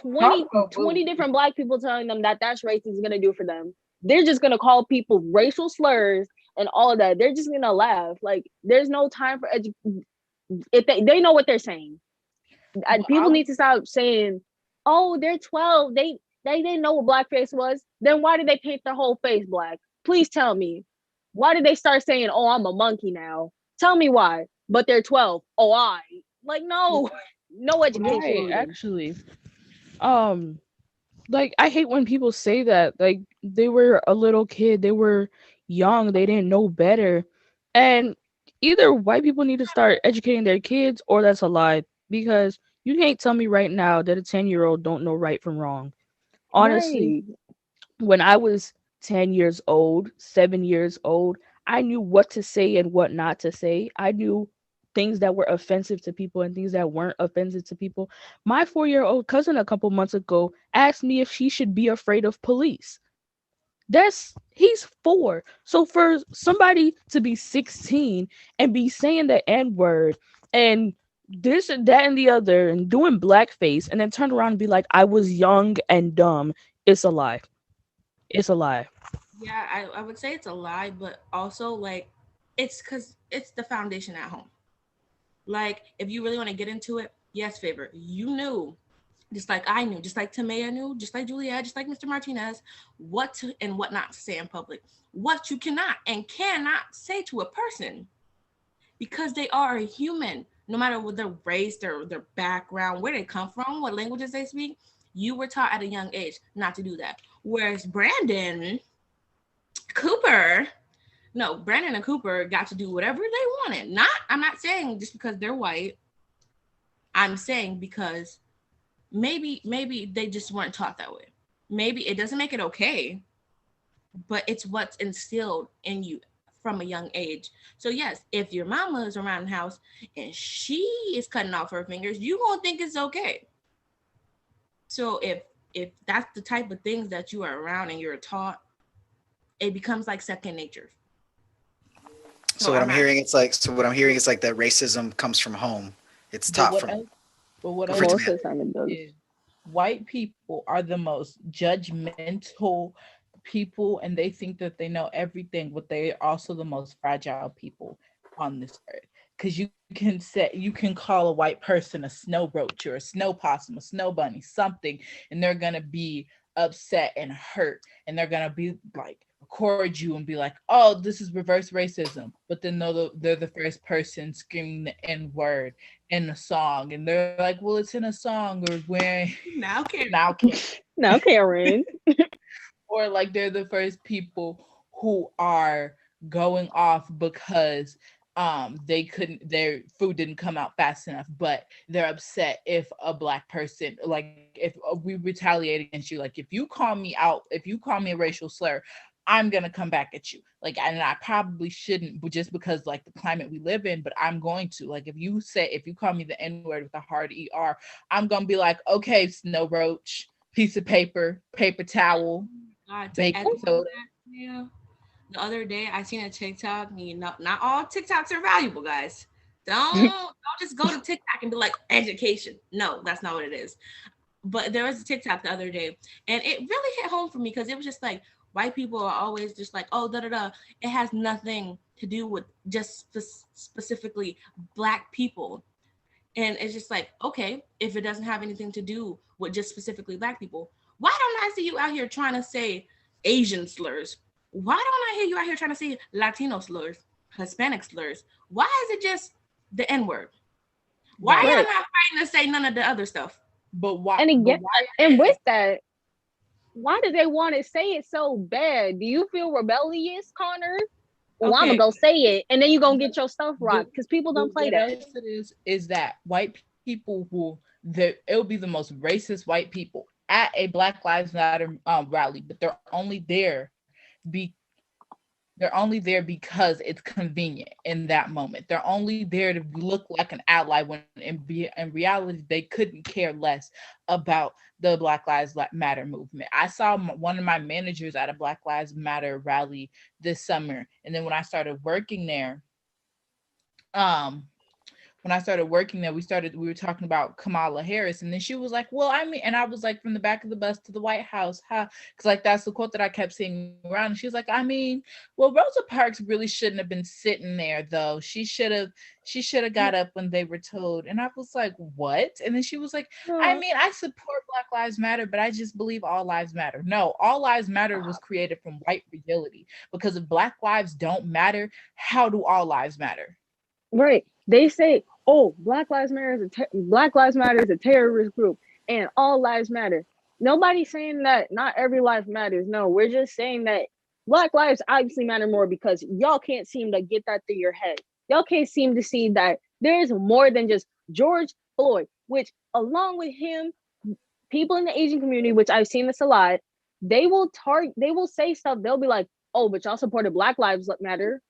Speaker 3: 20 different black people telling them that that's racist is going to do for them? They're just going to call people racial slurs and all of that. They're just going to laugh. Like, there's no time for if they know what they're saying. People need to stop saying, oh, they're 12. They didn't know what blackface was. Then why did they paint their whole face black? Please tell me. Why did they start saying, oh, I'm a monkey now? Tell me why. But they're 12. Oh, I. Like, no. No education
Speaker 2: Right,
Speaker 3: needed.
Speaker 2: actually. Um, like I hate when people say that. Like they were a little kid, they were young, they didn't know better. And either white people need to start educating their kids or that's a lie. Because you can't tell me right now that a 10-year-old don't know right from wrong. Honestly,
Speaker 3: Right.
Speaker 2: when I was 10 years old, 7 years old, I knew what to say and what not to say. I knew things that were offensive to people and things that weren't offensive to people. My 4-year-old cousin a couple months ago asked me if she should be afraid of police. He's 4. So for somebody to be 16 and be saying the N word and this and that and the other and doing blackface and then turn around and be like, I was young and dumb, it's a lie. It's a lie.
Speaker 4: Yeah, I would say it's a lie, but also like it's because it's the foundation at home. Like if you really want to get into it, yes, favor. You knew, just like I knew, just like TaMaya knew, just like Juliette, just like Mr. Martinez, what to and what not to say in public, what you cannot and cannot say to a person because they are a human, no matter what their race, their background, where they come from, what languages they speak. You were taught at a young age not to do that. Whereas Brandon Cooper, no, Brandon and Cooper got to do whatever they wanted. I'm not saying just because they're white. I'm saying because maybe they just weren't taught that way. Maybe it doesn't make it okay, but it's what's instilled in you from a young age. So yes, if your mama is around the house and she is cutting off her fingers, you gonna think it's okay. So if that's the type of things that you are around and you're taught, it becomes like second nature.
Speaker 1: So what I'm hearing, is like that racism comes from home. It's
Speaker 5: But
Speaker 1: taught
Speaker 5: what
Speaker 1: from.
Speaker 5: I but what
Speaker 1: Go
Speaker 5: I
Speaker 1: for it,
Speaker 3: Most
Speaker 1: Tamaya.
Speaker 3: of the time it does.
Speaker 5: is white people are the most judgmental people and they think that they know everything, but they are also the most fragile people on this earth. Because you can call a white person a snow roach or a snow possum, a snow bunny, something, and they're gonna be upset and hurt, and they're gonna be like record you and be like, oh, this is reverse racism. But then they're the first person screaming the N word in a song, and they're like, well, it's in a song, or when
Speaker 4: Now can
Speaker 5: now can
Speaker 3: Now, Karen.
Speaker 5: or like they're the first people who are going off because their food didn't come out fast enough, but they're upset if a Black person, like if we retaliate against you, like if you call me out, if you call me a racial slur, I'm gonna come back at you. Like, and I probably shouldn't, but just because like the climate we live in, but I'm going to. Like, if you call me the N-word with a hard ER, I'm gonna be like, okay, snow roach, piece of paper, paper towel,
Speaker 4: God, to
Speaker 5: baking
Speaker 4: echo
Speaker 5: soda.
Speaker 4: that, yeah. The other day I seen a TikTok. Not all TikToks are valuable, guys. Don't just go to TikTok and be like education. No, that's not what it is. But there was a TikTok the other day, and it really hit home for me because it was just like white people are always just like, oh, da da da. It has nothing to do with just specifically Black people. And it's just like, okay, if it doesn't have anything to do with just specifically Black people, why don't I see you out here trying to say Asian slurs? Why don't I hear you out here trying to say Latino slurs, Hispanic slurs? Why is it just the N word? Why are
Speaker 5: Right.
Speaker 4: y'all
Speaker 3: Right.
Speaker 4: not fighting to say none of the other stuff?
Speaker 5: But why?
Speaker 3: And
Speaker 5: But
Speaker 3: again,
Speaker 5: why?
Speaker 3: and with that, why do they want to say it so bad? Do you feel rebellious, Connor? Well, I'm gonna
Speaker 4: Okay,
Speaker 3: go say it, and then you gonna
Speaker 5: But,
Speaker 3: get your stuff
Speaker 5: but,
Speaker 3: rocked because people
Speaker 5: but
Speaker 3: don't play
Speaker 5: what
Speaker 3: that.
Speaker 5: else it is that white people it'll be the most racist white people at a Black Lives Matter rally, but be they're only there because it's convenient in that moment. They're only there to look like an ally when in reality they couldn't care less about the Black Lives Matter movement. I saw one of my managers at a Black Lives Matter rally this summer, and then um when I started working there, we were talking about Kamala Harris, and then she was like, well, I mean, and I was like, from the back of the bus to the White House, huh? Because like that's the quote that I kept seeing around. And she was like, I mean, well, Rosa Parks really shouldn't have been sitting there though. She should have got up when they were told. And I was like, what? And then she was like, I mean, I support Black Lives Matter, but I just believe all lives matter. No, all lives matter was created from white fragility, because if Black lives don't matter, how do all lives matter?
Speaker 3: Right? They say, "Oh, Black Lives Matter is a terrorist group, and all lives matter." Nobody's saying that not every life matters. No, we're just saying that Black lives obviously matter more because y'all can't seem to get that through your head. Y'all can't seem to see that there is more than just George Floyd, which along with him, people in the Asian community, which I've seen this a lot, they will say stuff. They'll be like, "Oh, but y'all supported Black Lives Matter.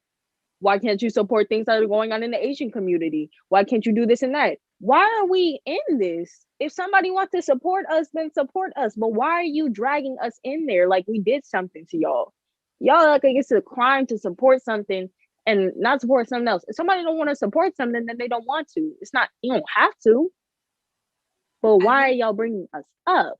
Speaker 3: Why can't you support things that are going on in the Asian community? Why can't you do this and that?" Why are we in this? If somebody wants to support us, then support us. But why are you dragging us in there like we did something to y'all? Y'all like it's a crime to support something and not support something else. If somebody don't want to support something, then they don't want to. It's not, you don't have to. But
Speaker 4: I
Speaker 3: why are
Speaker 4: think
Speaker 3: y'all bringing us up?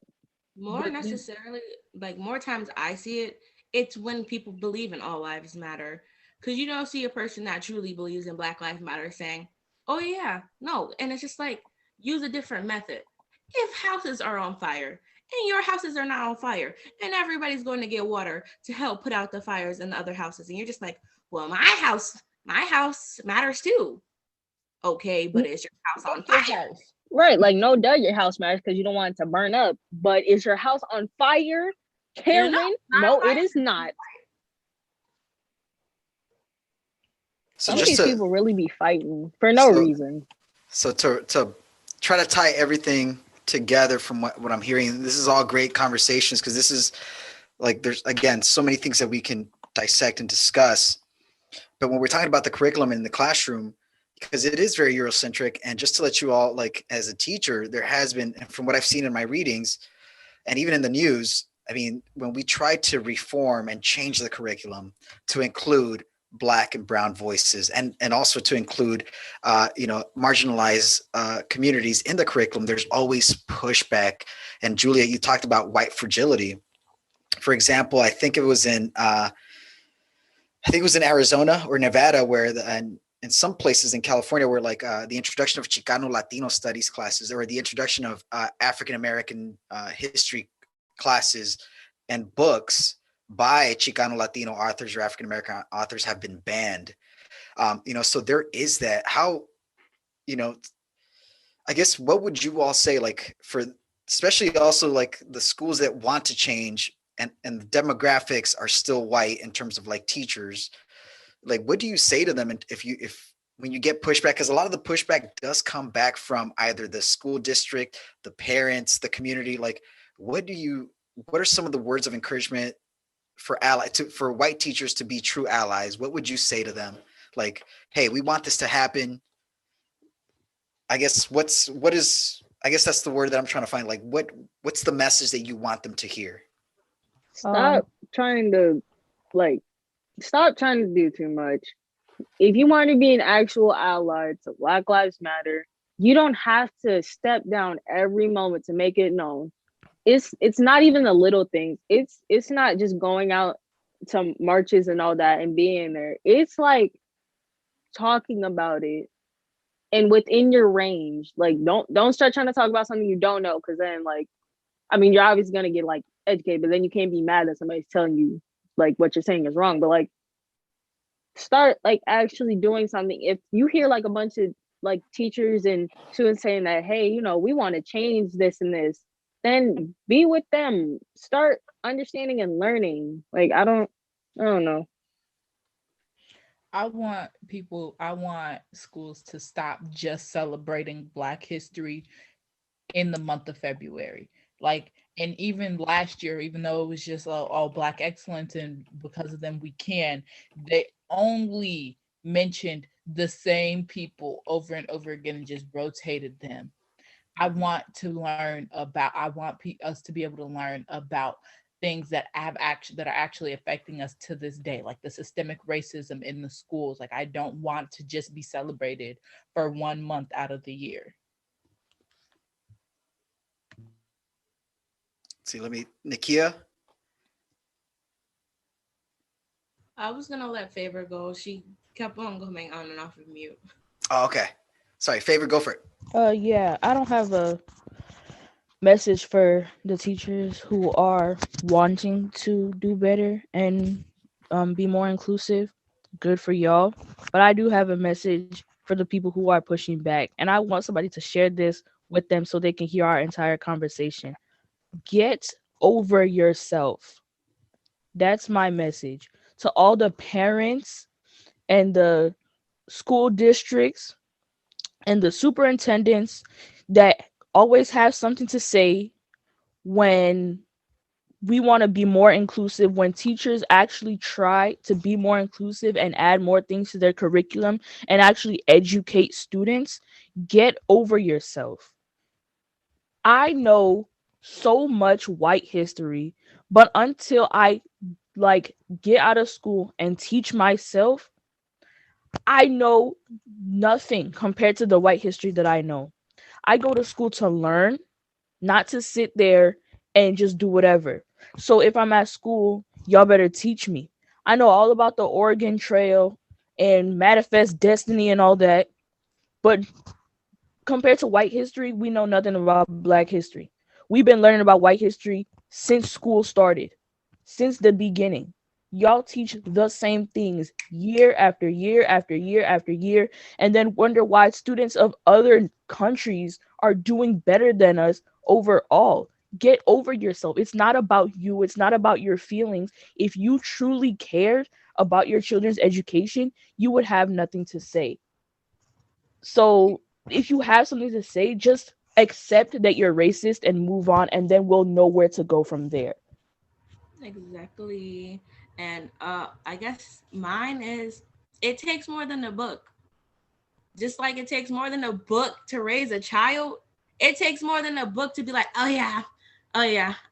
Speaker 4: more
Speaker 5: But then,
Speaker 4: necessarily, like more times I see it, it's when people believe in all lives matter. Because you don't see a person that truly believes in Black Lives Matter saying, oh, yeah, no. And it's just like, use a different method. If houses are on fire and your houses are not on fire and everybody's going to get water to help put out the fires in the other houses, and you're just like, well, my house matters too. Okay, but is your house on
Speaker 5: fuck your
Speaker 4: fire?
Speaker 5: house.
Speaker 3: Right, like no, does your house matters because you don't want it to burn up. But is your house on fire,
Speaker 4: No, not
Speaker 3: Karen?
Speaker 4: on
Speaker 3: No, it
Speaker 4: fire.
Speaker 3: is not.
Speaker 1: So
Speaker 3: Some of
Speaker 1: just
Speaker 3: these
Speaker 1: to
Speaker 3: people really be fighting for no
Speaker 1: so
Speaker 3: reason.
Speaker 1: so to try to tie everything together from what I'm hearing, this is all great conversations because this is like there's again so many things that we can dissect and discuss. But when we're talking about the curriculum in the classroom, because it is very Eurocentric, and just to let you all like as a teacher, there has been, and from what I've seen in my readings and even in the news, I mean, when we try to reform and change the curriculum to include Black and Brown voices, and also to include, marginalized communities in the curriculum, there's always pushback. And Julia, you talked about white fragility. For example, I think it was in Arizona or Nevada where and in some places in California where like the introduction of Chicano Latino studies classes or the introduction of African American history classes and books by Chicano Latino authors or African American authors have been banned. So there is that. How, you know, I guess what would you all say like for especially also like the schools that want to change and the demographics are still white in terms of like teachers, like what do you say to them if when you get pushback, because a lot of the pushback does come back from either the school district, the parents, the community. Like, what do you? What are some of the words of encouragement for for white teachers to be true allies? What would you say to them? Like, hey, we want this to happen. I guess I guess that's the word that I'm trying to find. Like, what's the message that you want them to hear?
Speaker 2: Um,
Speaker 3: Stop trying to like stop trying to do too much. If you want to be an actual ally to Black Lives Matter, you don't have to step down every moment to make it known. It's not even the little things. It's not just going out to marches and all that and being there. It's like talking about it and within your range. Like don't start trying to talk about something you don't know, because then like I mean you're obviously gonna get like educated, but then you can't be mad that somebody's telling you like what you're saying is wrong. But like start like actually doing something. If you hear like a bunch of like teachers and students saying that, hey, you know, we want to change this and this, then be with them. Start understanding and learning. Like I don't know.
Speaker 5: I want schools to stop just celebrating Black history in the month of February. Like, and even last year, even though it was just all Black excellence and because of them we can, they only mentioned the same people over and over again and just rotated them. I want us to be able to learn about things that are actually affecting us to this day, like the systemic racism in the schools. Like, I don't want to just be celebrated for 1 month out of the year.
Speaker 1: See, let me, Nikia.
Speaker 4: I was gonna let Favor go. She kept on coming on and off of mute.
Speaker 1: Oh, okay. Sorry, favor, go for it.
Speaker 2: yeah, I don't have a message for the teachers who are wanting to do better and be more inclusive. Good for y'all. But I do have a message for the people who are pushing back. And I want somebody to share this with them so they can hear our entire conversation. Get over yourself. That's my message to all the parents and the school districts and the superintendents that always have something to say when we want to be more inclusive, when teachers actually try to be more inclusive and add more things to their curriculum and actually educate students. Get over yourself. I know so much white history, but until I like get out of school and teach myself, I know nothing compared to the white history that I know. I go to school to learn, not to sit there and just do whatever. So if I'm at school, y'all better teach me. I know all about the Oregon Trail and Manifest Destiny and all that, but compared to white history, we know nothing about black history. We've been learning about white history since school started, since the beginning. Y'all teach the same things year after year after year after year, and then wonder why students of other countries are doing better than us overall. Get over yourself. It's not about you, it's not about your feelings. If you truly cared about your children's education, you would have nothing to say. So if you have something to say, just accept that you're racist and move on, and then we'll know where to go from there.
Speaker 4: Exactly. And I guess mine is it takes more than a book. Just like it takes more than a book to raise a child, it takes more than a book to be like, oh yeah,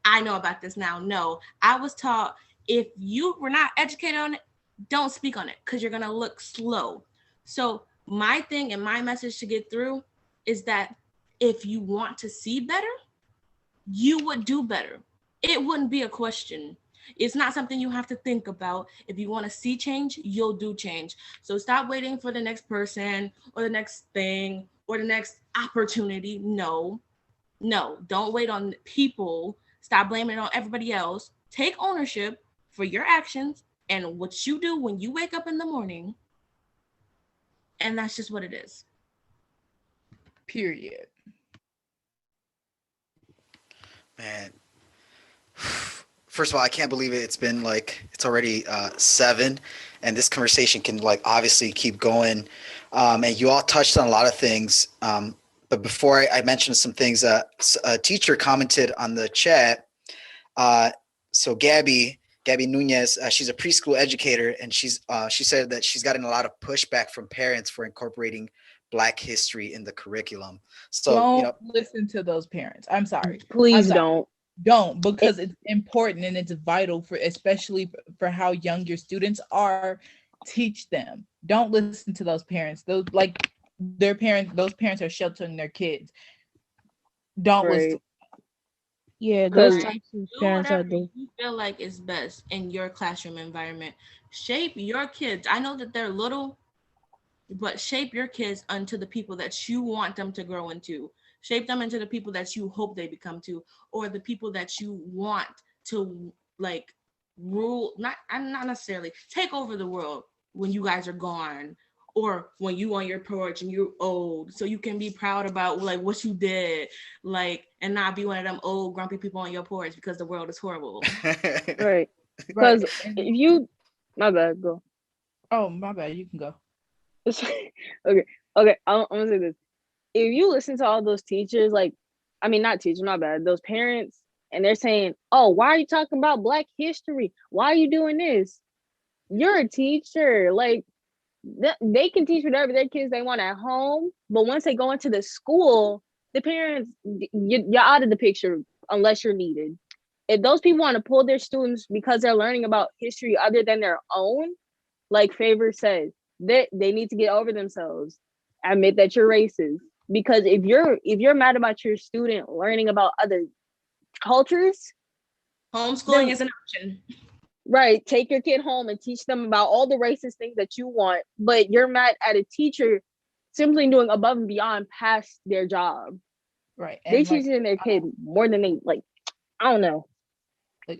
Speaker 4: I know about this now. No, I was taught if you were not educated on it, don't speak on it because you're gonna look slow. So my thing and my message to get through is that if you want to see better, you would do better. It wouldn't be a question. It's not something you have to think about. If you want to see change, you'll do change. So stop waiting for the next person or the next thing or the next opportunity. No, no, don't wait on people. Stop blaming it on everybody else. Take ownership for your actions and what you do when you wake up in the morning. And that's just what it is.
Speaker 5: Period.
Speaker 1: Man, First of all, I can't believe it. It's been like it's already 7, and this conversation can like obviously keep going. And you all touched on a lot of things. But before I mention some things, a teacher commented on the chat. Uh, so Gabby Nunez, she's a preschool educator, and she said that she's gotten a lot of pushback from parents for incorporating Black history in the curriculum. So
Speaker 5: Don't listen to those parents. I'm sorry.
Speaker 3: Please don't.
Speaker 5: Don't, because it's important and it's vital for, especially for how young your students are. Teach them. Don't listen to those parents. Those those parents are sheltering their kids. Don't listen.
Speaker 2: Yeah, those
Speaker 3: Because
Speaker 2: types of
Speaker 4: Do
Speaker 2: parents are
Speaker 4: whatever
Speaker 2: the
Speaker 4: you feel like is best in your classroom environment. Shape your kids. I know that they're little, but shape your kids unto the people that you want them to grow into. Shape them into the people that you hope they become to, or the people that you want to like rule, not necessarily take over the world when you guys are gone, or when you on your porch and you're old, so you can be proud about like what you did, like, and not be one of them old grumpy people on your porch because the world is horrible.
Speaker 3: right.
Speaker 5: Right.
Speaker 3: Because if you, my bad, go.
Speaker 5: Oh, my bad. You can go.
Speaker 3: Okay, okay. I'm gonna say this. If you listen to all those teachers, like, I mean, not teachers, my bad, those parents, and they're saying, "Oh, why are you talking about Black history? Why are you doing this?" You're a teacher. Like, they can teach whatever their kids they want at home, but once they go into the school, the parents, you're out of the picture unless you're needed. If those people want to pull their students because they're learning about history other than their own, like Favor said, they need to get over themselves. Admit that you're racist. Because if you're mad about your student learning about other cultures,
Speaker 4: Homeschooling
Speaker 3: then
Speaker 4: is an option.
Speaker 3: right, take your kid home and teach them about all the racist things that you want, but you're mad at a teacher simply doing above and beyond past their job.
Speaker 5: Right.
Speaker 3: They
Speaker 5: And like,
Speaker 3: teaching their kid more than they like. I don't know.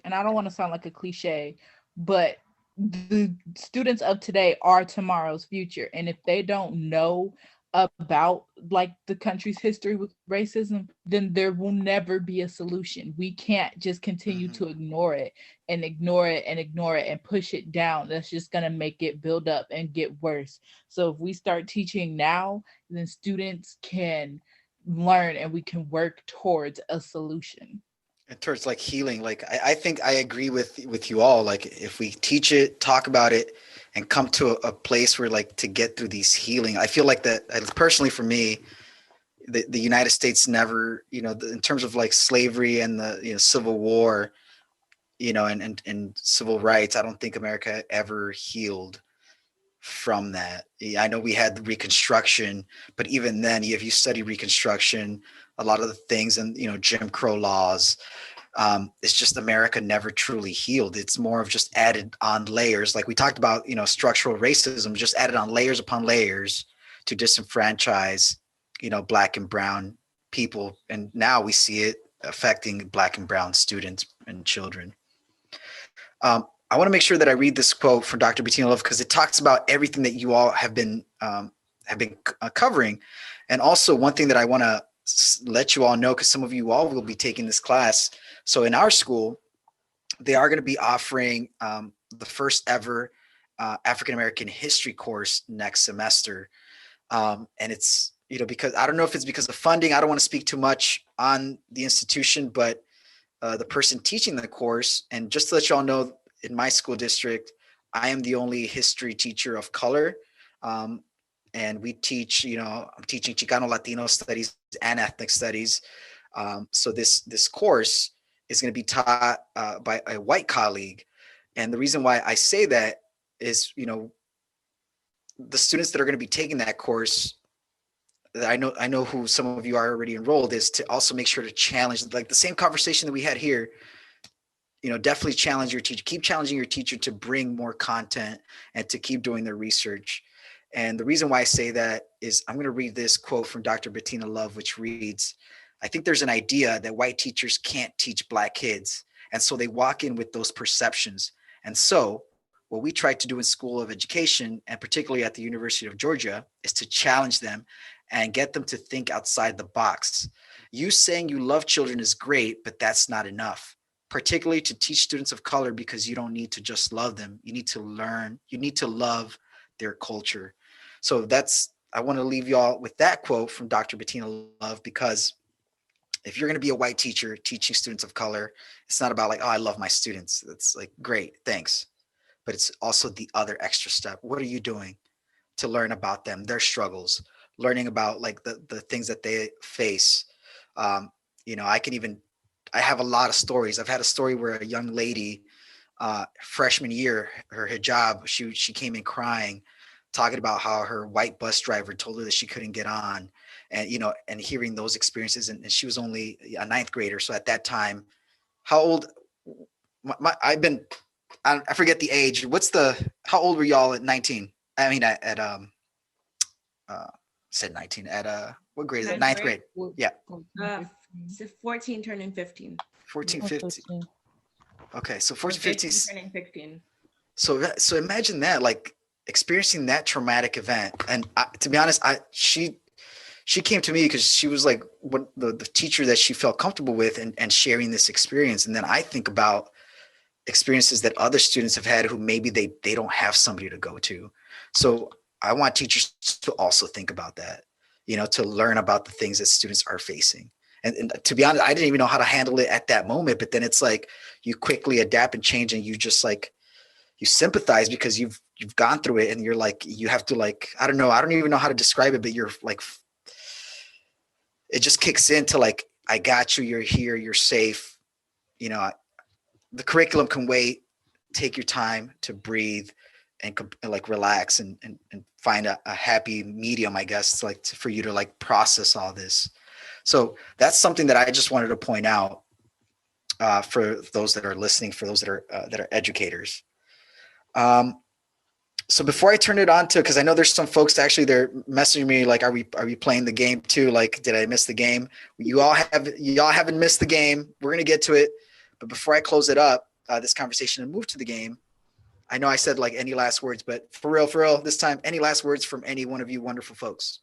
Speaker 5: and I don't want to sound like a cliche, but the students of today are tomorrow's future. And if they don't know about like the country's history with racism, then there will never be a solution. We can't just continue
Speaker 1: Mhm.
Speaker 5: to ignore it and ignore it and ignore it and push it down. That's just going to make it build up and get worse. So if we start teaching now, then students can learn and we can work towards a solution.
Speaker 1: And towards like healing, like I think I agree with you all. Like if we teach it, talk about it, and come to a place where like to get through these healing, I feel like that personally for me, the United States never, in terms of like slavery and the Civil War, and civil rights, I don't think America ever healed from that. I know we had the Reconstruction, but even then, if you study Reconstruction, a lot of the things and Jim Crow laws, it's just America never truly healed. It's more of just added on layers, like we talked about, structural racism, just added on layers upon layers to disenfranchise, Black and brown people, and now we see it affecting Black and brown students and children. I want to make sure that I read this quote from Dr. Bettina Love because it talks about everything that you all have been covering, and also one thing that I want to let you all know, because some of you all will be taking this class. So in our school, they are going to be offering the first ever African American history course next semester, and it's because I don't know if it's because of funding. I don't want to speak too much on the institution, but the person teaching the course, and just to let you all know, in my school district, I am the only history teacher of color. Um, and we teach, I'm teaching Chicano Latino studies and ethnic studies. So this course is going to be taught by a white colleague. And the reason why I say that is, the students that are going to be taking that course, that I know who some of you are already enrolled, is to also make sure to challenge, like the same conversation that we had here, definitely challenge your teacher, keep challenging your teacher to bring more content and to keep doing their research. And the reason why I say that is I'm going to read this quote from Dr. Bettina Love, which reads, "I think there's an idea that white teachers can't teach Black kids. And so they walk in with those perceptions. And so what we try to do in School of Education, and particularly at the University of Georgia, is to challenge them and get them to think outside the box. You saying you love children is great, but that's not enough. particularly to teach students of color, because you don't need to just love them. You need to learn, you need to love their culture. So I want to leave y'all with that quote from Dr. Bettina Love, because if you're going to be a white teacher teaching students of color, it's not about like, oh, I love my students. That's like, great, thanks. But it's also the other extra step. What are you doing to learn about them, their struggles, learning about like the things that they face? You know, I have a lot of stories. I've had a story where a young lady, freshman year, her hijab, she came in crying, talking about how her white bus driver told her that she couldn't get on, and you know, and hearing those experiences, and she was only a ninth grader. So at that time, how old? I forget the age. How old were y'all at 19? I mean, uh, said 19 at what grade is it? Ninth grade. Yeah.
Speaker 4: 14 turning 15.
Speaker 1: 14,
Speaker 2: I'm
Speaker 1: 15.
Speaker 2: 15.
Speaker 1: Okay, so 14, 15.
Speaker 4: Turning 15.
Speaker 1: So imagine that, like experiencing that traumatic event. And to be honest, she came to me because she was like the teacher that she felt comfortable with, and sharing this experience. And then I think about experiences that other students have had who maybe they don't have somebody to go to. So I want teachers to also think about that, you know, to learn about the things that students are facing. And to be honest, I didn't even know how to handle it at that moment, but then it's like you quickly adapt and change, and you just like, you sympathize because you've gone through it, and you're like, you have to like, I don't know, I don't even know how to describe it, but you're like, it just kicks into like, I got you, you're here, you're safe. You know, the curriculum can wait. Take your time to breathe and like relax and find a happy medium, I guess, for you to like process all this. So that's something that I just wanted to point out for those that are listening, for those that are educators. So before I turn it on to, because I know there's some folks actually, they're messaging me like, are we playing the game too? Like, did I miss the game? Y'all haven't missed the game. We're gonna get to it, but before I close it up, this conversation, and move to the game, I know I said like any last words, but for real, this time, any last words from any one of you wonderful folks?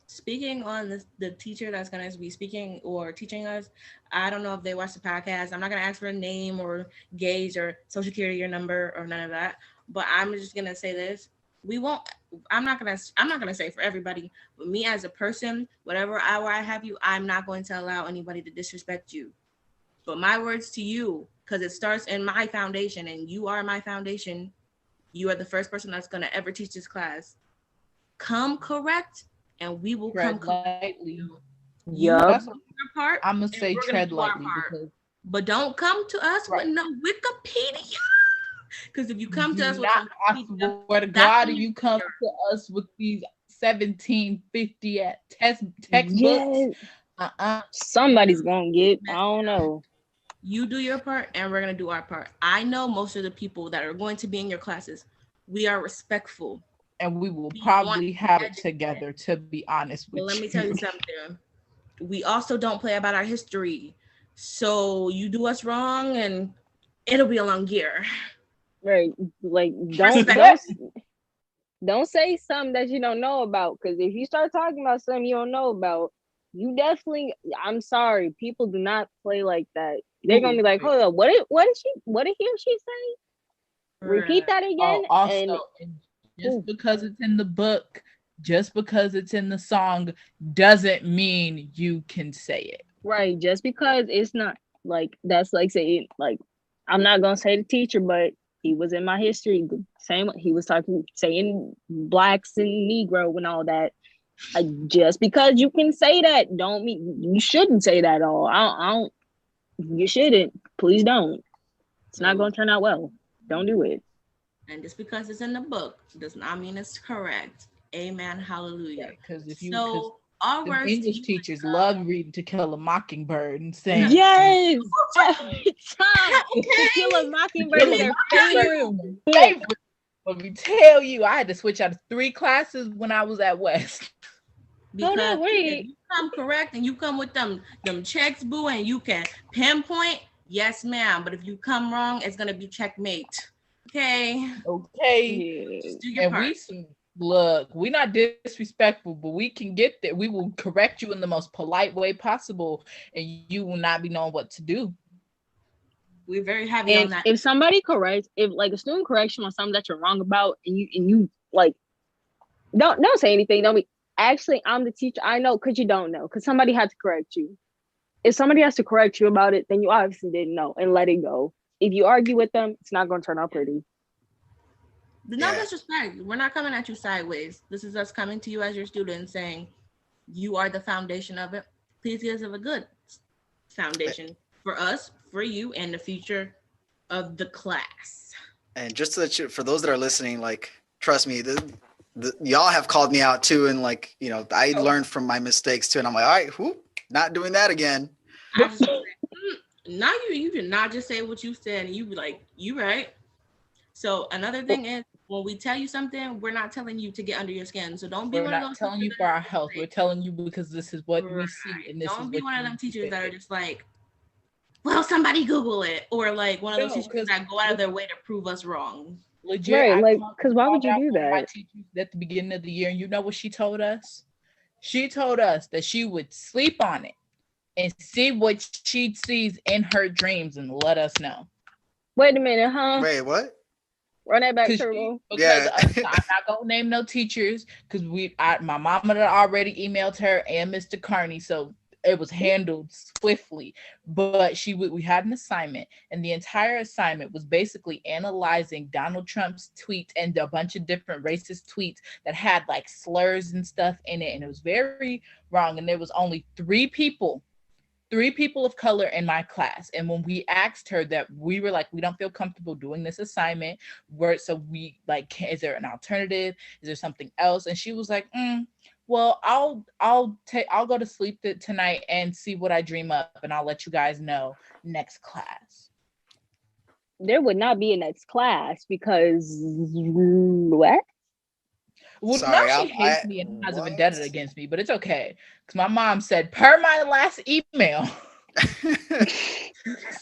Speaker 4: Speaking on the teacher that's going to be speaking or teaching us, I don't know if they watch the podcast. I'm not going to ask for a name or gauge or social security or number or none of that. But I'm just going to say this. I'm not going to say for everybody, but me as a person, whatever hour I have you, I'm not going to allow anybody to disrespect you. But my words to you, because it starts in my foundation and you are my foundation. You are the first person that's going to ever teach this class. Come correct, and we will
Speaker 5: tread
Speaker 4: come
Speaker 5: lightly.
Speaker 3: Yup.
Speaker 5: I'm gonna say tread lightly,
Speaker 4: but don't come to us with no Wikipedia. Because if you come to us with
Speaker 5: I swear to God, if you come to us with these 1750 at textbooks,
Speaker 3: somebody's gonna get. I don't know.
Speaker 4: You do your part, and we're gonna do our part. I know most of the people that are going to be in your classes. We are respectful.
Speaker 5: And we will probably have it together, to be honest with you.
Speaker 4: Let me tell you something. We also don't play about our history. So you do us wrong and it'll be a long year.
Speaker 3: Right. Like, don't say something that you don't know about. Because if you start talking about something you don't know about, you definitely, I'm sorry, people do not play like that. They're going to be like, hold up, what did he or she say? Repeat that again.
Speaker 5: Also, just because it's in the book, just because it's in the song, doesn't mean you can say it.
Speaker 3: Right. Just because it's not, like, that's like saying, like, I'm not gonna say the teacher, but he was in my history. Same, he was saying blacks and Negro and all that. Just because you can say that, don't mean you shouldn't say that at all. I don't. You shouldn't. Please don't. It's not gonna turn out well. Don't do it.
Speaker 4: And just because it's in the book does not mean it's correct. Amen. Hallelujah.
Speaker 5: Because
Speaker 4: our words
Speaker 5: English teachers love reading To Kill a Mockingbird and saying,
Speaker 3: yes, every time To Kill a Mockingbird is their favorite.
Speaker 5: Let me tell you, I had to switch out of 3 classes when I was at West.
Speaker 4: Because if you come correct and you come with them checks, boo, and you can pinpoint, yes, ma'am. But if you come wrong, it's gonna be checkmate. Okay.
Speaker 5: Yeah.
Speaker 4: Just do your part.
Speaker 5: We're not disrespectful, but we can get there. We will correct you in the most polite way possible, and you will not be knowing what to do.
Speaker 4: We're very heavy on
Speaker 3: And
Speaker 4: that.
Speaker 3: if somebody corrects, if like a student corrects you on something that you're wrong about, and you like don't say anything. Don't be actually I'm the teacher. I know because you don't know because somebody had to correct you. If somebody has to correct you about it, then you obviously didn't know and let it go. If you argue with them, it's not going to turn out pretty.
Speaker 4: No
Speaker 1: Yeah.
Speaker 4: disrespect. We're not coming at you sideways. This is us coming to you as your student saying you are the foundation of it. Please give us a good foundation for us, for you, and the future of the class.
Speaker 1: And just to let you, for those that are listening, like, trust me, y'all have called me out too, and like, you know, I learned from my mistakes too, and I'm like, all right, whoop, not doing that again.
Speaker 4: I just now you did not just say what you said, and you be like, you right. So another thing is when we tell you something, we're not telling you to get under your skin. So don't be
Speaker 5: We're
Speaker 4: one of
Speaker 5: not
Speaker 4: those
Speaker 5: telling you
Speaker 4: teachers
Speaker 5: for
Speaker 4: that
Speaker 5: our
Speaker 4: are just
Speaker 5: health. We're
Speaker 4: like,
Speaker 5: telling you because this is what we
Speaker 4: right.
Speaker 5: see, and this
Speaker 4: Don't
Speaker 5: is
Speaker 4: be
Speaker 5: what
Speaker 4: one of
Speaker 5: you
Speaker 4: them teachers that are
Speaker 5: think.
Speaker 4: just like, well, somebody Google it, or like one of those
Speaker 5: No,
Speaker 4: teachers
Speaker 5: because
Speaker 4: that go out of their way to prove us wrong.
Speaker 5: legit,
Speaker 3: Right?
Speaker 5: I
Speaker 3: Like,
Speaker 5: called,
Speaker 3: because why would you
Speaker 5: out
Speaker 3: do
Speaker 5: one of my
Speaker 3: that?
Speaker 5: teachers at the beginning of the year, and you know what she told us? She told us that she would sleep on it and see what she sees in her dreams and let us know.
Speaker 3: Wait a minute, huh?
Speaker 1: Wait, what?
Speaker 3: Run that back,
Speaker 5: Because
Speaker 3: Turbo.
Speaker 1: Yeah.
Speaker 5: I'm not gonna name no teachers because my mama had already emailed her and Mr. Carney, so it was handled swiftly. But we had an assignment, and the entire assignment was basically analyzing Donald Trump's tweets and a bunch of different racist tweets that had like slurs and stuff in it, and it was very wrong. And there was only three people of color in my class. And when we asked her that, we were like, we don't feel comfortable doing this assignment. So we like, is there an alternative? Is there something else? And she was like, well, I'll go to sleep tonight and see what I dream up, and I'll let you guys know next class.
Speaker 3: There would not be a next class because what?
Speaker 5: Well, now
Speaker 1: Sorry,
Speaker 5: she hates me and has a
Speaker 1: what?
Speaker 5: vendetta against me, but it's okay because my mom said, per my last email.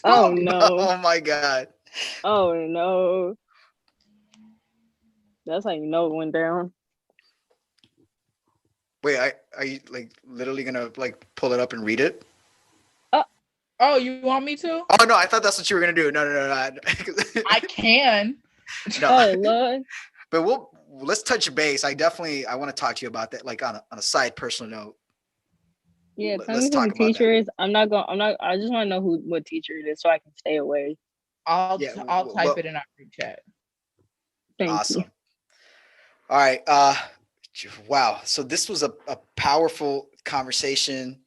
Speaker 3: Oh no!
Speaker 1: Oh my God.
Speaker 3: Oh no! That's how you know it went down.
Speaker 1: Wait, are you like literally gonna like pull it up and read it?
Speaker 5: Oh, you want me to?
Speaker 1: Oh no, I thought that's what you were gonna do. No.
Speaker 5: I can.
Speaker 1: No.
Speaker 3: Oh Lord!
Speaker 1: But let's touch base. I want to talk to you about that, like on a side personal note.
Speaker 3: Yeah, tell
Speaker 1: Let's
Speaker 3: me who the
Speaker 1: talk about
Speaker 3: teacher
Speaker 1: that.
Speaker 3: is. I'm not going. I'm not. I just want to know what teacher it is so I can stay away.
Speaker 5: I'll
Speaker 1: Yeah,
Speaker 5: type it in our group chat.
Speaker 3: Thank you.
Speaker 1: awesome. All right. Wow. So this was a powerful conversation.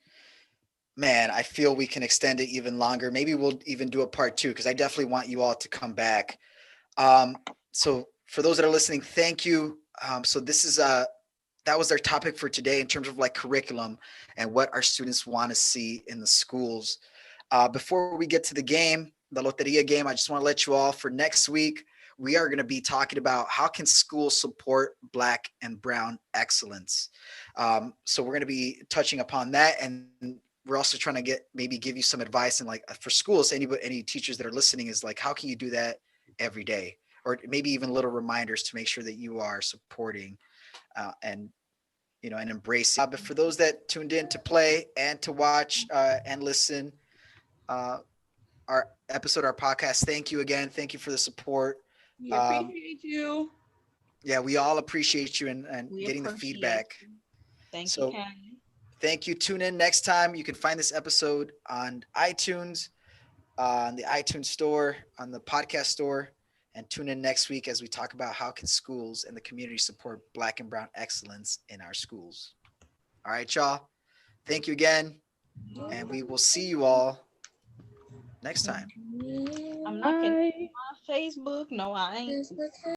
Speaker 1: Man, I feel we can extend it even longer. Maybe we'll even do a part 2 because I definitely want you all to come back. So for those that are listening, thank you. So this is that was our topic for today in terms of like curriculum and what our students want to see in the schools. Before we get to the game, the Loteria game, I just want to let you all for next week. We are going to be talking about how can schools support Black and Brown excellence. So we're going to be touching upon that, and we're also trying to give you some advice, and like for schools, any teachers that are listening is like, how can you do that every day, or maybe even little reminders to make sure that you are supporting and and embrace it. But for those that tuned in to play and to watch and listen, our episode, our podcast, thank you again. Thank you for the support.
Speaker 4: We appreciate you.
Speaker 1: Yeah, we all appreciate you and
Speaker 4: We
Speaker 1: getting the
Speaker 4: appreciate
Speaker 1: feedback.
Speaker 4: you. Thank
Speaker 1: So
Speaker 4: you, Ken.
Speaker 1: thank you. Tune in next time. You can find this episode on iTunes, on the iTunes store, on the podcast store, and tune in next week as we talk about how can schools and the community support Black and Brown excellence in our schools. All right, y'all. Thank you again, and we will see you all next time.
Speaker 4: I'm
Speaker 3: Bye.
Speaker 4: not on Facebook. No, I ain't.